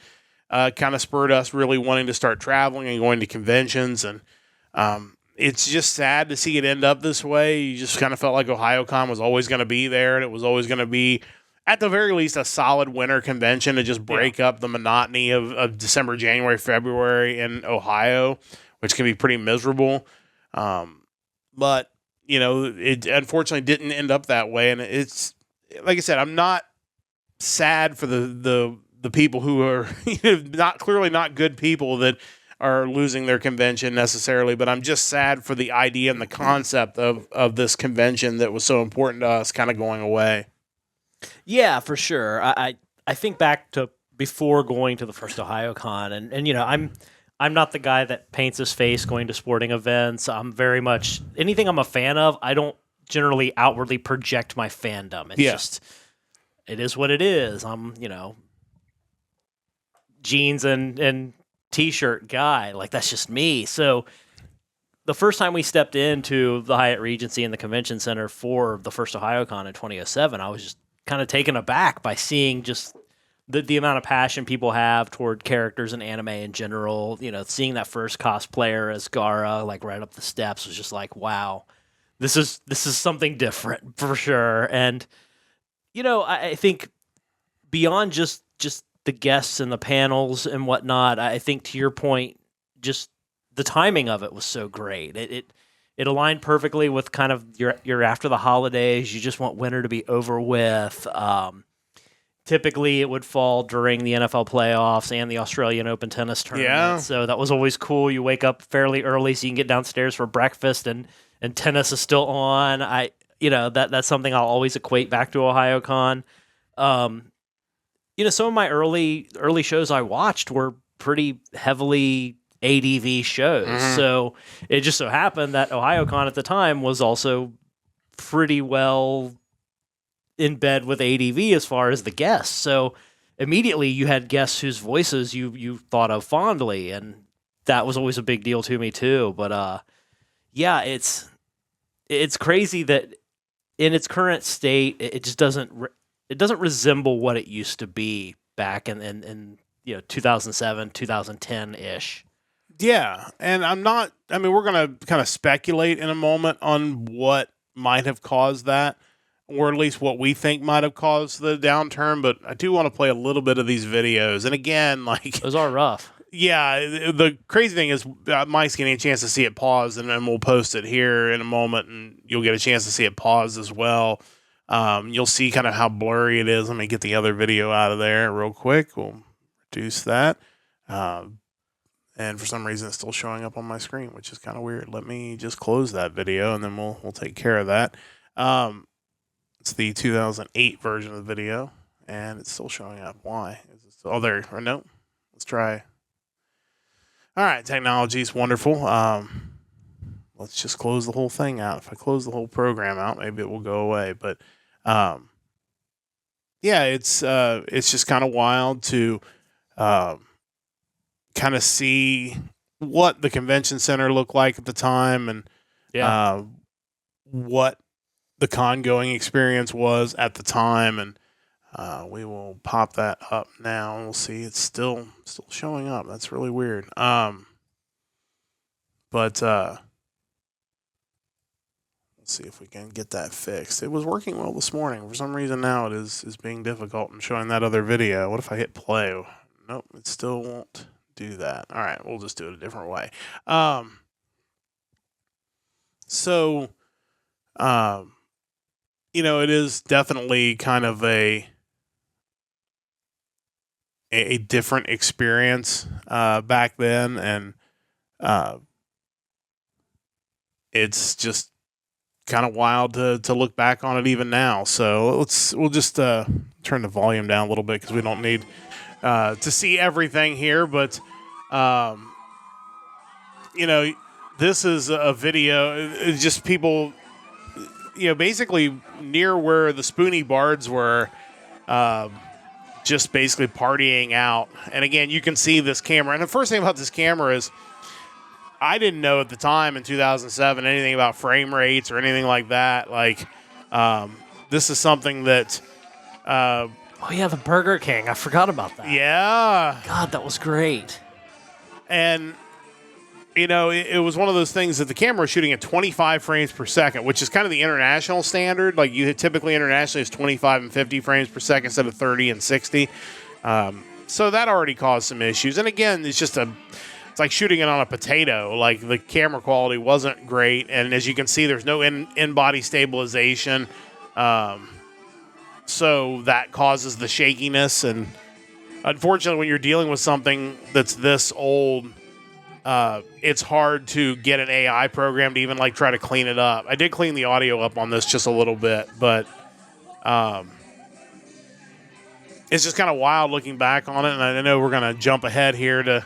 kind of spurred us really wanting to start traveling and going to conventions. And It's just sad to see it end up this way. You just kind of felt like Ohayocon was always going to be there, and it was always going to be, at the very least, a solid winter convention to just break up the monotony of December, January, February in Ohio, which can be pretty miserable. But, it unfortunately didn't end up that way. And it's, like I said, I'm not sad for the people who are clearly not good people that are losing their convention necessarily, but I'm just sad for the idea and the concept of this convention that was so important to us kind of going away. Yeah, for sure. I think back to before going to the first Ohayocon, and I'm not the guy that paints his face going to sporting events. I'm very much anything I'm a fan of. I don't generally outwardly project my fandom. It's just it is what it is. I'm jeans and T-shirt guy. Like, that's just me. So the first time we stepped into the Hyatt Regency in the convention center for the first Ohayocon in 2007, I was just kind of taken aback by seeing just the amount of passion people have toward characters and anime in general. Seeing that first cosplayer as Gaara, like, right up the steps was just like, wow, this is something different for sure. And I think beyond just the guests and the panels and whatnot, I think, to your point, just the timing of it was so great. It aligned perfectly with kind of your after the holidays. You just want winter to be over with. Typically, it would fall during the NFL playoffs and the Australian Open tennis tournament. Yeah. So that was always cool. You wake up fairly early so you can get downstairs for breakfast, and tennis is still on. That's something I'll always equate back to Ohayocon. Some of my early shows I watched were pretty heavily ADV shows. Mm-hmm. So it just so happened that Ohayocon at the time was also pretty well in bed with ADV as far as the guests. So immediately you had guests whose voices you thought of fondly, and that was always a big deal to me too. But it's crazy that in its current state, it just doesn't resemble what it used to be back in 2007, 2010-ish. Yeah, and we're going to kind of speculate in a moment on what might have caused that, or at least what we think might have caused the downturn, but I do want to play a little bit of these videos. And again, like... Those are rough. Yeah, the crazy thing is Mike's getting a chance to see it paused, and then we'll post it here in a moment, and you'll get a chance to see it paused as well. You'll see kind of how blurry it is. Let me get the other video out of there real quick. We'll reduce that. And for some reason, it's still showing up on my screen, which is kind of weird. Let me just close that video, and then we'll take care of that. It's the 2008 version of the video, and it's still showing up. Why? There. Or no. Let's try. All right, technology is wonderful. Let's just close the whole thing out. If I close the whole program out, maybe it will go away. But it's just kind of wild to kind of see what the convention center looked like at the time, and what the con going experience was at the time. And we will pop that up now, and we'll see it's still showing up. That's really weird. But let's see if we can get that fixed. It was working well this morning. For some reason now it is being difficult in showing that other video. What if I hit play? Nope, it still won't do that. All right, we'll just do it a different way. It is definitely kind of a different experience back then, and it's just kind of wild to look back on it even now. So we'll just turn the volume down a little bit because we don't need to see everything here. But this is a video. It's just people, basically near where the Spoonie Bards were, just basically partying out. And again, you can see this camera. And the first thing about this camera is, I didn't know at the time in 2007 anything about frame rates or anything like that. Like, this is something that... oh, yeah, the Burger King. I forgot about that. Yeah. God, that was great. And it was one of those things that the camera was shooting at 25 frames per second, which is kind of the international standard. Like you typically internationally is 25 and 50 frames per second instead of 30 and 60. So that already caused some issues. And again, it's like shooting it on a potato. Like the camera quality wasn't great. And as you can see, there's no in-body stabilization. So that causes the shakiness. And unfortunately, when you're dealing with something that's this old, it's hard to get an AI program to even like try to clean it up. I did clean the audio up on this just a little bit, but it's just kind of wild looking back on it. And I know we're going to jump ahead here to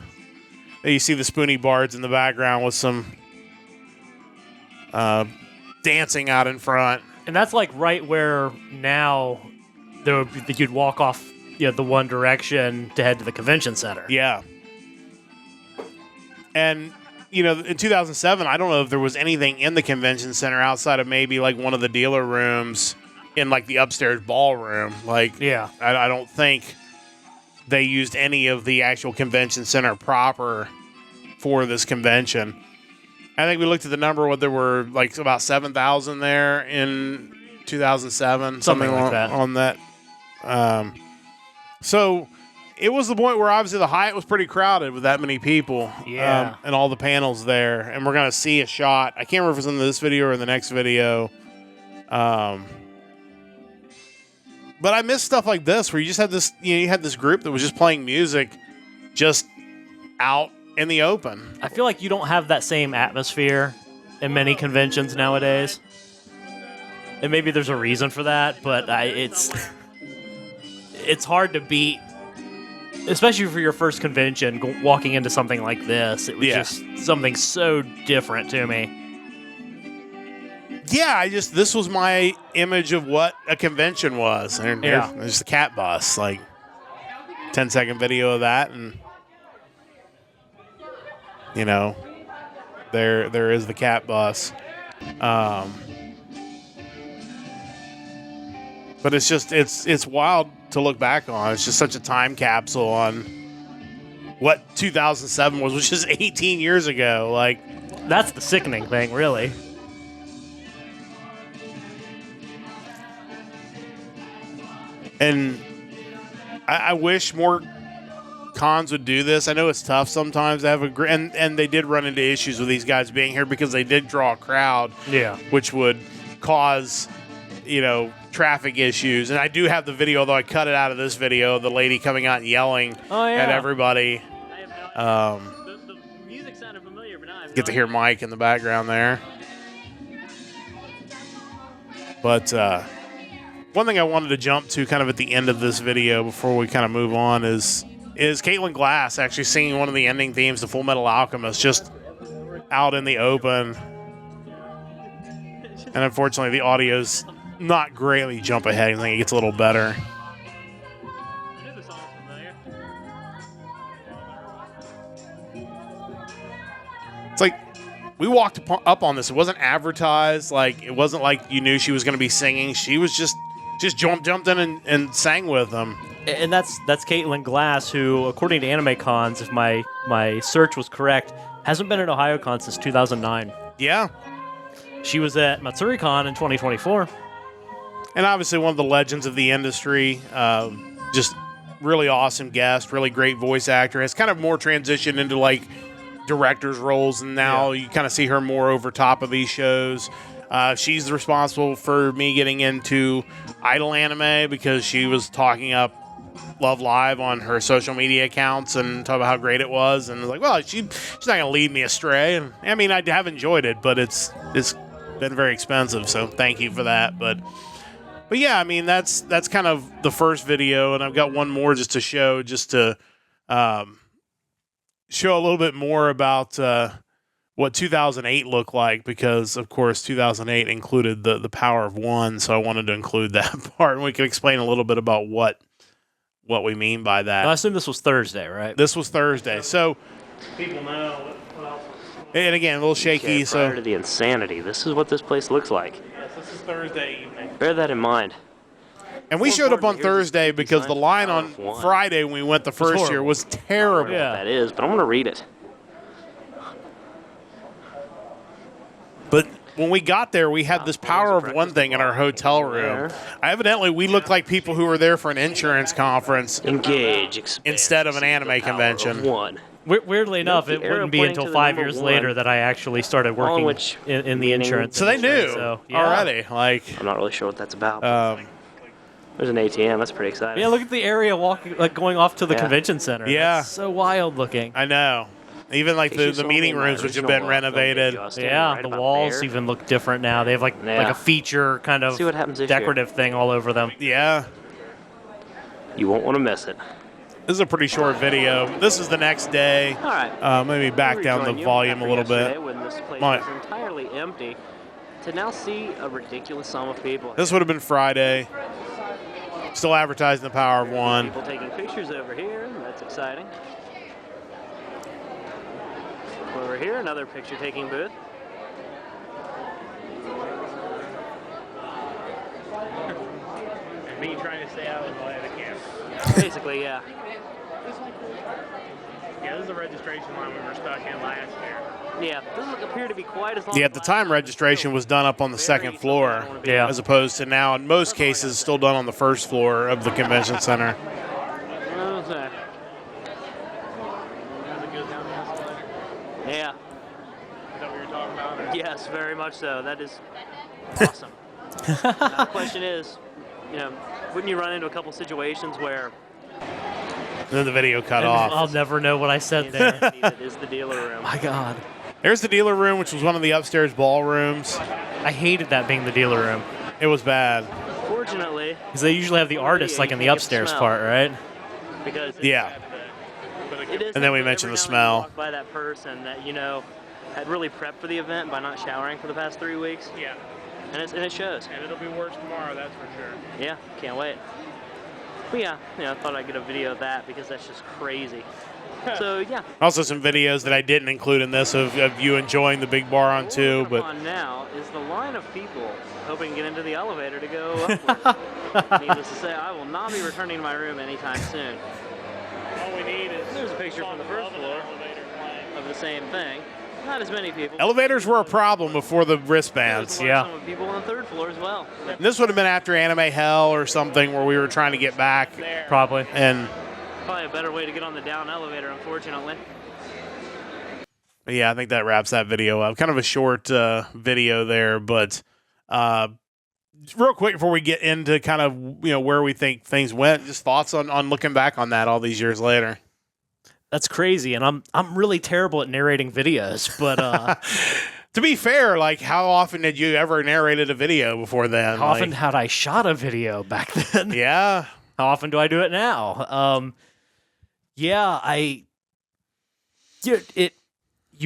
you see the Spoony Bards in the background with some dancing out in front. And that's like right where now you'd walk off the one direction to head to the convention center. Yeah. And, in 2007, I don't know if there was anything in the convention center outside of maybe like one of the dealer rooms in like the upstairs ballroom. Like, yeah, I don't think they used any of the actual convention center proper for this convention. I think we looked at the number, there were like about 7,000 there in 2007. Something like that. On that. So it was the point where obviously the Hyatt was pretty crowded with that many people. Yeah. And all the panels there. And we're going to see a shot. I can't remember if it's in this video or in the next video. But I miss stuff like this where you just had this, you had this group that was just playing music just out in the open. I feel like you don't have that same atmosphere in many conventions nowadays. And maybe there's a reason for that, but it's hard to beat, especially for your first convention, walking into something like this. It was just something so different to me. Yeah, this was my image of what a convention was. And there's the cat bus, like 10-second video of that, and there is the cat bus. But it's it's wild to look back on. It's just such a time capsule on what 2007 was, which is 18 years ago. Like, that's the sickening thing, really. And I wish more cons would do this. I know it's tough sometimes to have and they did run into issues with these guys being here because they did draw a crowd, which would cause, traffic issues. And I do have the video, although I cut it out of this video, the lady coming out and yelling at everybody. The music sounded familiar, but I get to hear Mike in the background there. But one thing I wanted to jump to kind of at the end of this video before we kind of move on is Caitlin Glass actually singing one of the ending themes to Full Metal Alchemist just out in the open. And unfortunately, the audio's not great. Let me jump ahead. I think it gets a little better. I knew the song was familiar. It's like we walked up on this. It wasn't advertised. Like, it wasn't like you knew she was going to be singing. She was just jumped in and sang with them. And that's Caitlin Glass, who, according to Anime Cons, if my search was correct, hasn't been at Ohayocon since 2009. Yeah. She was at MatsuriCon in 2024. And obviously one of the legends of the industry. Just really awesome guest, really great voice actor. Has kind of more transitioned into like director's roles, and now you kind of see her more over top of these shows. She's responsible for me getting into Idol anime because she was talking up Love Live on her social media accounts and talking about how great it was. And I was like, well, she's not going to lead me astray. And I mean, I have enjoyed it, but it's been very expensive. So thank you for that. But yeah, I mean, that's kind of the first video. And I've got one more just to show a little bit more about what 2008 looked like, because of course 2008 included the Power of One, so I wanted to include that part, and we can explain a little bit about what we mean by that. I assume this was Thursday, right? This was Thursday, so people know what else. And again, a little shaky. Prior to the insanity, this is what this place looks like. Yes, this is Thursday evening. Bear that in mind. And we showed up on Thursday because the line on Friday when we went the first year was terrible. Yeah. That is, but I'm going to read it. But when we got there, we had this power of one thing in our hotel room. Evidently, we looked like people who were there for an insurance conference instead of an anime convention. Weirdly enough, it wouldn't be until 5 years later that I actually started working in the insurance. So they knew already. I'm not really sure what that's about. There's an ATM. That's pretty exciting. Yeah, look at the area going off to the convention center. Yeah. That's so wild looking. I know. Even like the meeting rooms, which have been renovated. Yeah, the walls even look different now. They have like a feature kind of decorative thing all over them. Yeah. You won't want to miss it. This is a pretty short video. This is the next day. All right. Maybe back down the volume a little bit. When this place was entirely empty, to now see a ridiculous sum of people. This would have been Friday. Still advertising the power of one. People taking pictures over here. That's exciting. Over here, another picture-taking booth. And me trying to stay out of the way of the camera. Basically, yeah. Yeah, this is the registration line we were stuck in last year. Yeah, doesn't appear to be quite as long. Yeah, at the time, registration was done up on the second floor, Yeah. as opposed to now, in most cases, still done on the first floor of the convention center. Yeah. Is that what you're talking about? Or? Yes, very much so. That is awesome. Now, the question is, wouldn't you run into a couple situations where Then the video cut off. I'll never know what I said there. it is the dealer room? My God. There's the dealer room, which was one of the upstairs ballrooms. I hated that being the dealer room. It was bad. Fortunately, Because they usually have the artists like in the upstairs part, right? because Yeah. it is And then we every mentioned now the and then you smell. walk by that person that had really prepped for the event by not showering for the past 3 weeks, Yeah. and it shows. And it'll be worse tomorrow, that's for sure. Yeah, can't wait. But yeah, I thought I'd get a video of that because that's just crazy. So yeah. Also, some videos that I didn't include in this of you enjoying the big bar on two. What we're But on now is the line of people hoping to get into the elevator to go upwards. Needless to say, I will not be returning to my room anytime soon. All we need is... There's a picture from the first floor of the same thing. Not as many people. elevators were a problem before the wristbands. There's Yeah. some people on the third floor as well. And this would have been after Anime Hell or something where we were trying to get back. Probably. And Probably a better way to get on the down elevator, unfortunately. yeah, I think that wraps that video up. Kind of a short video there, but real quick before we get into kind of where we think things went, just thoughts on looking back on that all these years later. That's crazy, and I'm really terrible at narrating videos, but To be fair, like how often had you ever narrated a video before then? how often had I shot a video back then? Yeah. How often do I do it now? You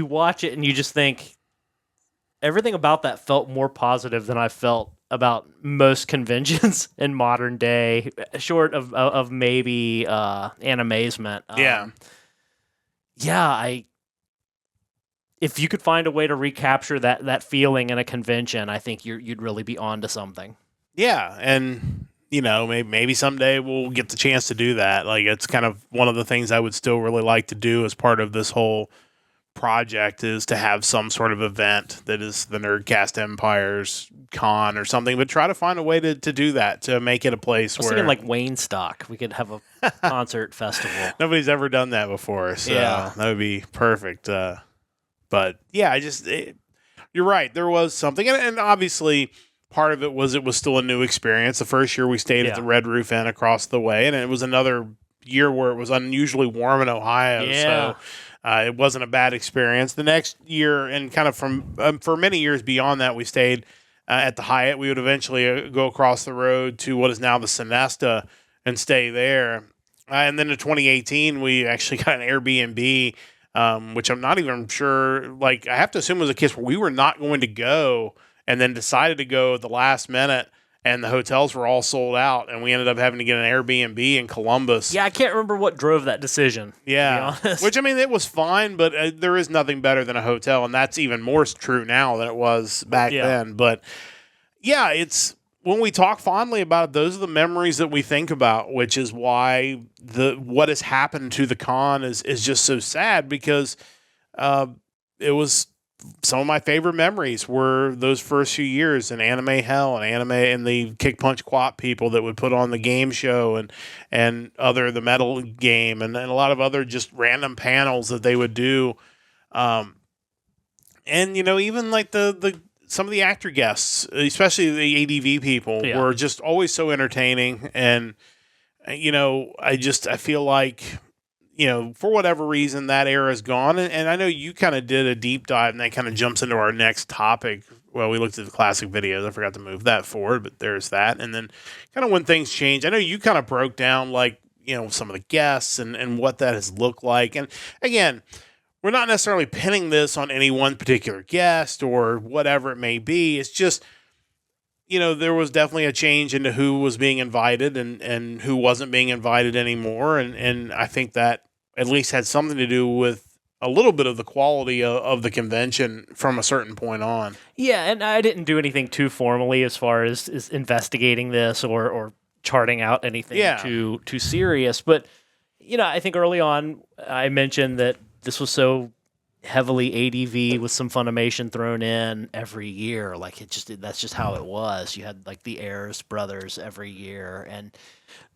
watch it and you just think everything about that felt more positive than I felt about most conventions in modern day, short of maybe Animazement. If you could find a way to recapture that feeling in a convention, I think you'd really be onto something. Yeah, and maybe someday we'll get the chance to do that. Like it's kind of one of the things I would still really like to do as part of this whole project is to have some sort of event that is the Nerdcast Empire's con or something, but try to find a way to do that, to make it a place I was where thinking like Wayne Stock. We could have a concert festival. nobody's ever done that before, so Yeah. that would be perfect. But yeah, you're right. There was something, and obviously part of it was still a new experience. The first year we stayed at the Red Roof Inn across the way, and it was another year where it was unusually warm in Ohio. Yeah. So it wasn't a bad experience. The next year, and kind of for many years beyond that, we stayed at the Hyatt. We would eventually go across the road to what is now the Sonesta and stay there. And then in 2018, we actually got an Airbnb, which I'm not even sure. Like, I have to assume it was a case where we were not going to go and then decided to go at the last minute, and the hotels were all sold out, and we ended up having to get an Airbnb in Columbus. Yeah, I can't remember what drove that decision. Yeah, to be honest. which, I mean, it was fine, but there is nothing better than a hotel, and that's even more true now than it was back then. But yeah, it's when we talk fondly about it, those are the memories that we think about, which is why what has happened to the con is just so sad, because it was some of my favorite memories were those first few years in anime hell and the Kick Punch Quap people that would put on the game show and the metal game and a lot of other just random panels that they would do. And even like the some of the actor guests, especially the ADV people, were just always so entertaining. And I feel like, for whatever reason, that era is gone. And I know you kind of did a deep dive, and that kind of jumps into our next topic. Well, we looked at the classic videos. I forgot to move that forward, but there's that. And then kind of when things change, I know you kind of broke down like, some of the guests and what that has looked like. And again, we're not necessarily pinning this on any one particular guest or whatever it may be. It's just, there was definitely a change into who was being invited and who wasn't being invited anymore. And I think that at least had something to do with a little bit of the quality of the convention from a certain point on. Yeah, and I didn't do anything too formally as far as investigating this or charting out anything too serious. But, I think early on I mentioned that this was so heavily ADV with some Funimation thrown in every year. Like that's just how it was. You had like the Ayers brothers every year. And,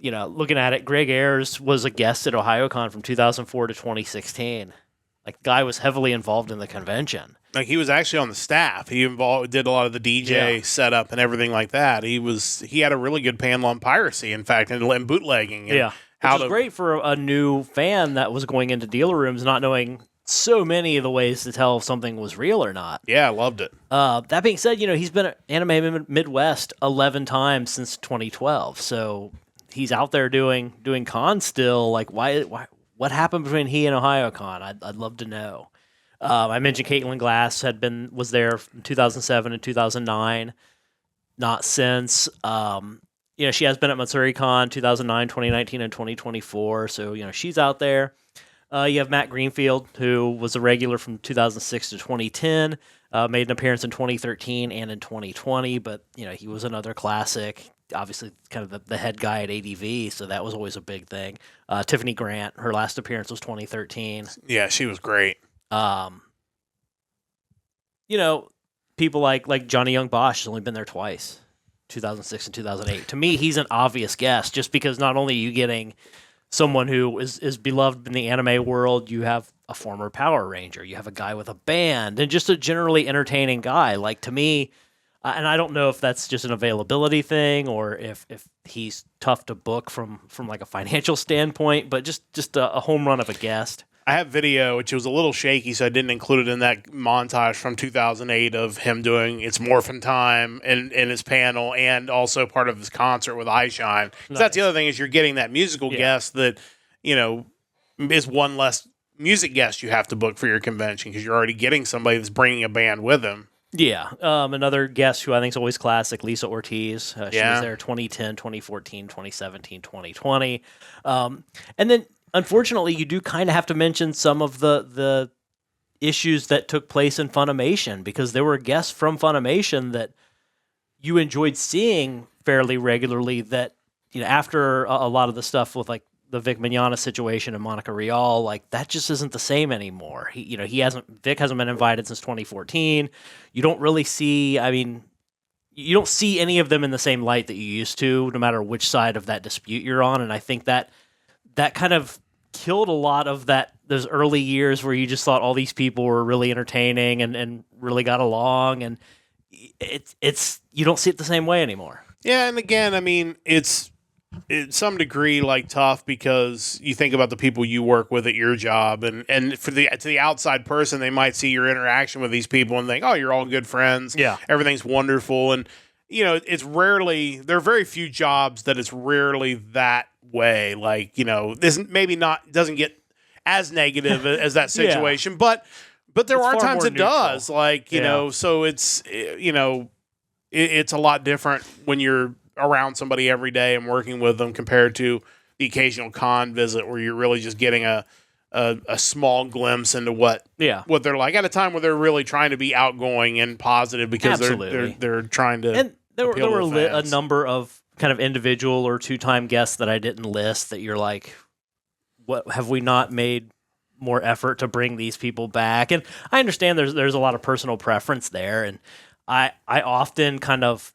looking at it, Greg Ayers was a guest at Ohayocon from 2004 to 2016. Like the guy was heavily involved in the convention. Like he was actually on the staff. He did a lot of the DJ setup and everything like that. He had a really good panel on piracy, in fact, and bootlegging. And which was great for a new fan that was going into dealer rooms not knowing so many of the ways to tell if something was real or not. Yeah, I loved it. That being said, he's been at Anime Midwest 11 times since 2012. So he's out there doing cons still. Like, why? What happened between he and Ohayocon? I'd love to know. I mentioned Caitlin Glass was there from 2007 and 2009. Not since. She has been at MatsuriCon 2009, 2019, and 2024. So, she's out there. You have Matt Greenfield, who was a regular from 2006 to 2010, made an appearance in 2013 and in 2020, but, he was another classic, obviously kind of the head guy at ADV, so that was always a big thing. Tiffany Grant, her last appearance was 2013. Yeah, she was great. People like Johnny Young Bosch has only been there twice, 2006 and 2008. To me, he's an obvious guest, just because not only are you getting someone who is beloved in the anime world, you have a former Power Ranger, you have a guy with a band, and just a generally entertaining guy. Like, to me, and I don't know if that's just an availability thing or if he's tough to book from like a financial standpoint, but just a home run of a guest. I have video, which was a little shaky, so I didn't include it in that montage from 2008 of him doing It's Morphin' Time in his panel and also part of his concert with iShine. Nice. That's the other thing is you're getting that musical guest that, is one less music guest you have to book for your convention because you're already getting somebody that's bringing a band with them. Yeah. Another guest who I think is always classic, Lisa Ortiz. She was there 2010, 2014, 2017, 2020. And then, unfortunately, you do kind of have to mention some of the issues that took place in Funimation, because there were guests from Funimation that you enjoyed seeing fairly regularly that, after a lot of the stuff with like the Vic Mignogna situation and Monica Rial, like that just isn't the same anymore. Vic hasn't been invited since 2014. You don't really see, you don't see any of them in the same light that you used to, no matter which side of that dispute you're on. And I think that kind of killed a lot of those early years where you just thought all these people were really entertaining and really got along, and it's you don't see it the same way anymore. Yeah, and again, it's some degree like tough because you think about the people you work with at your job, and to the outside person, they might see your interaction with these people and think, oh, you're all good friends. Yeah, everything's wonderful, and it's rarely, there are very few jobs that it's rarely that way. Like, this maybe doesn't get as negative as that situation, but there are times it does. Like, so it's, it's a lot different when you're around somebody every day and working with them compared to the occasional con visit where you're really just getting a small glimpse into what they're like at a time where they're really trying to be outgoing and positive because they're trying to. And there were a number of kind of individual or two-time guests that I didn't list that you're like, what have we not made more effort to bring these people back. And I understand there's a lot of personal preference there, and I often kind of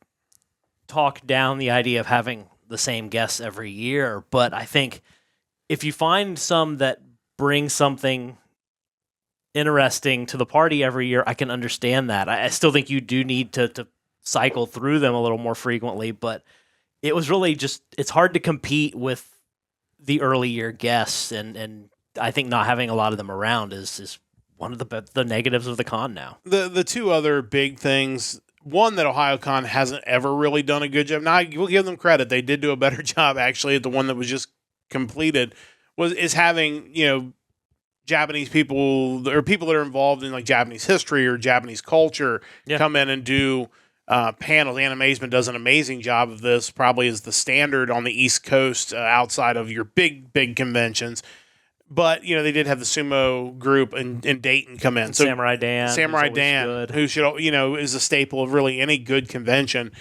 talk down the idea of having the same guests every year, but I think if you find some that bring something interesting to the party every year, I can understand that. I still think you do need to cycle through them a little more frequently, but it was really just, it's hard to compete with the early year guests, and I think not having a lot of them around is one of the negatives of the con now. The two other big things, one that Ohayocon hasn't ever really done a good job. Now, we'll give them credit. They did do a better job, actually, at the one that was just completed, is having, Japanese people or people that are involved in like Japanese history or Japanese culture come in and do panels. Animazement does an amazing job of this, probably is the standard on the East Coast outside of your big conventions. But, they did have the sumo group in Dayton come in. So Samurai Dan, who should, is a staple of really any good convention.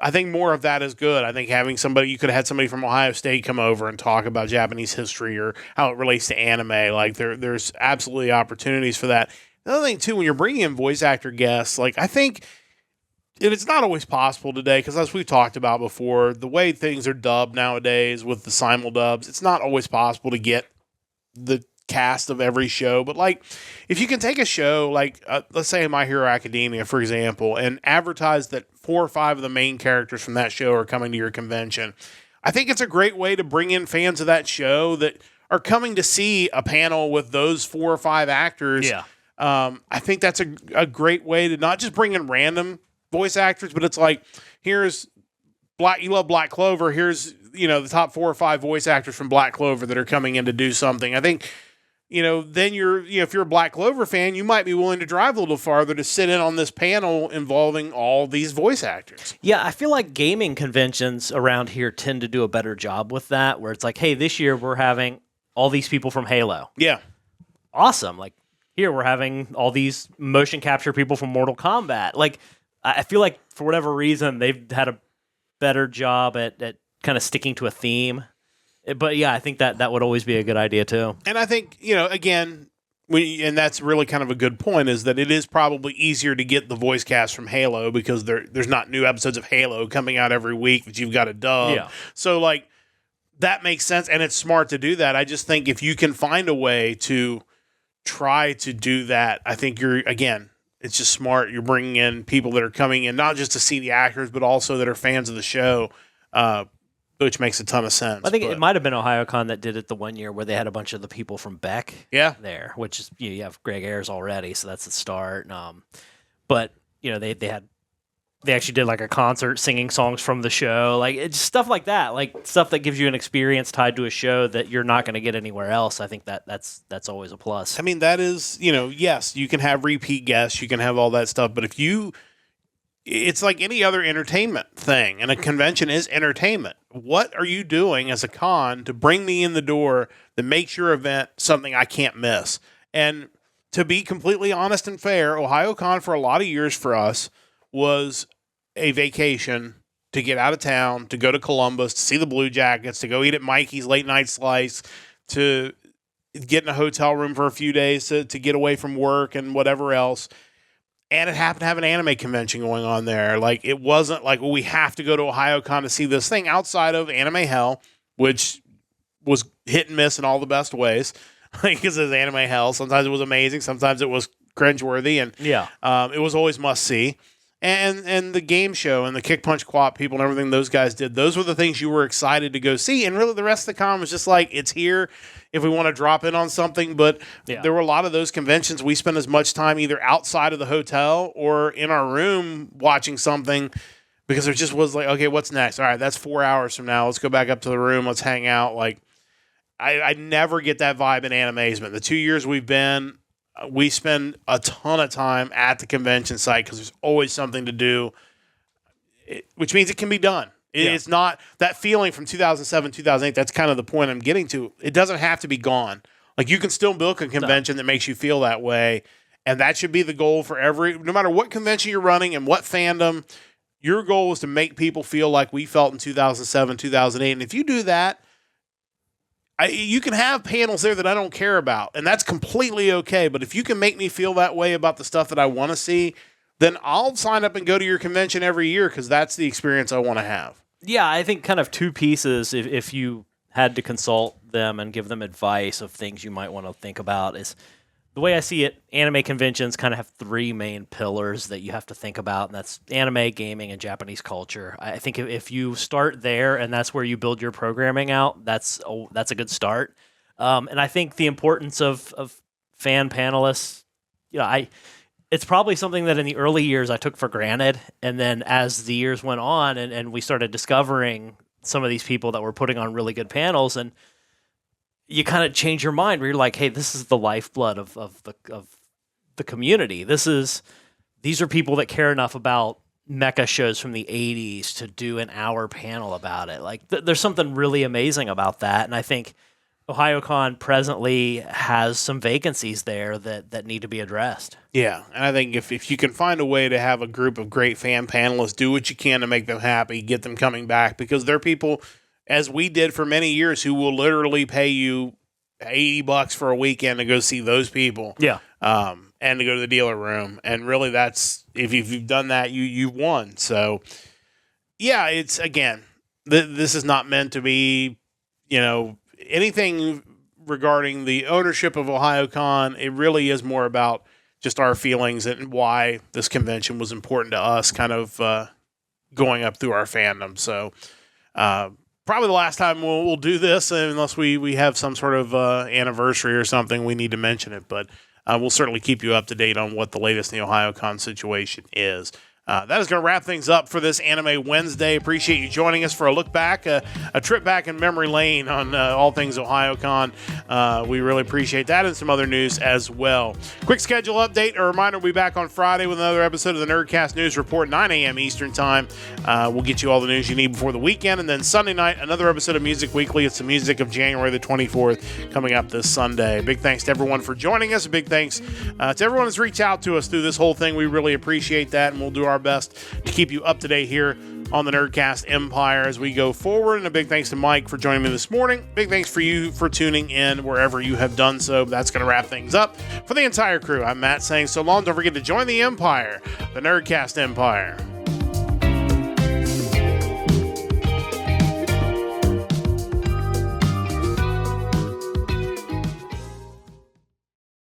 I think more of that is good. I think having you could have had somebody from Ohio State come over and talk about Japanese history or how it relates to anime. Like there's absolutely opportunities for that. The other thing too, when you're bringing in voice actor guests, like I think it's not always possible today because as we've talked about before, the way things are dubbed nowadays with the simuldubs, it's not always possible to get the cast of every show. But like if you can take a show like let's say My Hero Academia, for example, and advertise that 4 or 5 of the main characters from that show are coming to your convention, I think it's a great way to bring in fans of that show that are coming to see a panel with those 4 or 5 actors. I think that's a great way to not just bring in random voice actors, but it's like, here's you love Black Clover, here's the top 4 or 5 voice actors from Black Clover that are coming in to do something. I think then if you're a Black Clover fan, you might be willing to drive a little farther to sit in on this panel involving all these voice actors. Yeah, I feel like gaming conventions around here tend to do a better job with that, where it's like, hey, this year we're having all these people from Halo. Yeah. Awesome. Like, here we're having all these motion capture people from Mortal Kombat. Like, I feel like for whatever reason, they've had a better job at kind of sticking to a theme. But yeah, I think that would always be a good idea too. And I think, again, and that's really kind of a good point, is that it is probably easier to get the voice cast from Halo because there's not new episodes of Halo coming out every week that you've got to dub. Yeah. So like that makes sense, and it's smart to do that. I just think if you can find a way to try to do that, I think it's just smart. You're bringing in people that are coming in not just to see the actors, but also that are fans of the show. Which makes a ton of sense. I think it might have been Ohayocon that did it the one year where they had a bunch of the people from Beck there, which is, you have Greg Ayers already, so that's the start. But, they actually did like a concert singing songs from the show, like it's stuff like that, like stuff that gives you an experience tied to a show that you're not going to get anywhere else. I think that's always a plus. I mean, that is, yes, you can have repeat guests, you can have all that stuff, but it's like any other entertainment thing, and a convention is entertainment. What are you doing as a con to bring me in the door that makes your event something I can't miss? And to be completely honest and fair, Ohayocon for a lot of years for us was a vacation to get out of town, to go to Columbus, to see the Blue Jackets, to go eat at Mikey's Late Night Slice, to get in a hotel room for a few days to get away from work and whatever else. And it happened to have an anime convention going on there. Like, it wasn't like, well, we have to go to Ohayocon to see this thing outside of Anime Hell, which was hit and miss in all the best ways. Because it was Anime Hell. Sometimes it was amazing. Sometimes it was cringeworthy. And it was always must see. And the game show and the Kick Punch Co-op people and everything those guys did, those were the things you were excited to go see. And really the rest of the con was just like, it's here if we want to drop in on something. But there were a lot of those conventions we spent as much time either outside of the hotel or in our room watching something because there just was like, okay, what's next? All right, that's 4 hours from now. Let's go back up to the room. Let's hang out. Like, I never get that vibe in Animazement. The 2 years we've been, we spend a ton of time at the convention site because there's always something to do, which means it can be done. It's not that feeling from 2007, 2008. That's kind of the point I'm getting to. It doesn't have to be gone. Like, you can still build a convention that makes you feel that way. And that should be the goal for no matter what convention you're running and what fandom, your goal is to make people feel like we felt in 2007, 2008. And if you do that, You can have panels there that I don't care about, and that's completely okay. But if you can make me feel that way about the stuff that I want to see, then I'll sign up and go to your convention every year because that's the experience I want to have. Yeah, I think kind of two pieces, if you had to consult them and give them advice of things you might want to think about, is the way I see it, anime conventions kind of have three main pillars that you have to think about, and that's anime, gaming, and Japanese culture. I think if you start there and that's where you build your programming out, that's a good start. And I think the importance of fan panelists, it's probably something that in the early years I took for granted, and then as the years went on and we started discovering some of these people that were putting on really good panels, and you kind of change your mind where you're like, hey, this is the lifeblood of the community. These are people that care enough about mecha shows from the 80s to do an hour panel about it. Like there's something really amazing about that. And I think Ohayocon presently has some vacancies there that need to be addressed. Yeah, and I think if you can find a way to have a group of great fan panelists, do what you can to make them happy, get them coming back, because they're people, as we did for many years, who will literally pay you $80 for a weekend to go see those people. Yeah. And to go to the dealer room. And really that's, if you've done that, you've won. So, yeah, it's, again, this is not meant to be, anything regarding the ownership of Ohayocon. It really is more about just our feelings and why this convention was important to us, kind of going up through our fandom. So, probably the last time we'll do this, unless we have some sort of anniversary or something, we need to mention it. But we'll certainly keep you up to date on what the latest in the Ohayocon situation is. That is going to wrap things up for this Anime Wednesday. Appreciate you joining us for a look back, a trip back in memory lane on all things Ohayocon. We really appreciate that, and some other news as well. Quick schedule update. A reminder, we'll be back on Friday with another episode of the Nerdcast News Report, 9 a.m. Eastern Time. We'll get you all the news you need before the weekend. And then Sunday night, another episode of Music Weekly. It's the music of January the 24th coming up this Sunday. Big thanks to everyone for joining us. A big thanks to everyone who's reached out to us through this whole thing. We really appreciate that, and we'll do our best to keep you up to date here on the Nerdcast Empire as we go forward. And a big thanks to Mike for joining me this morning. Big thanks for you for tuning in wherever you have done so. That's going to wrap things up for the entire crew. I'm Matt saying so long. Don't forget to join the Empire, the Nerdcast Empire.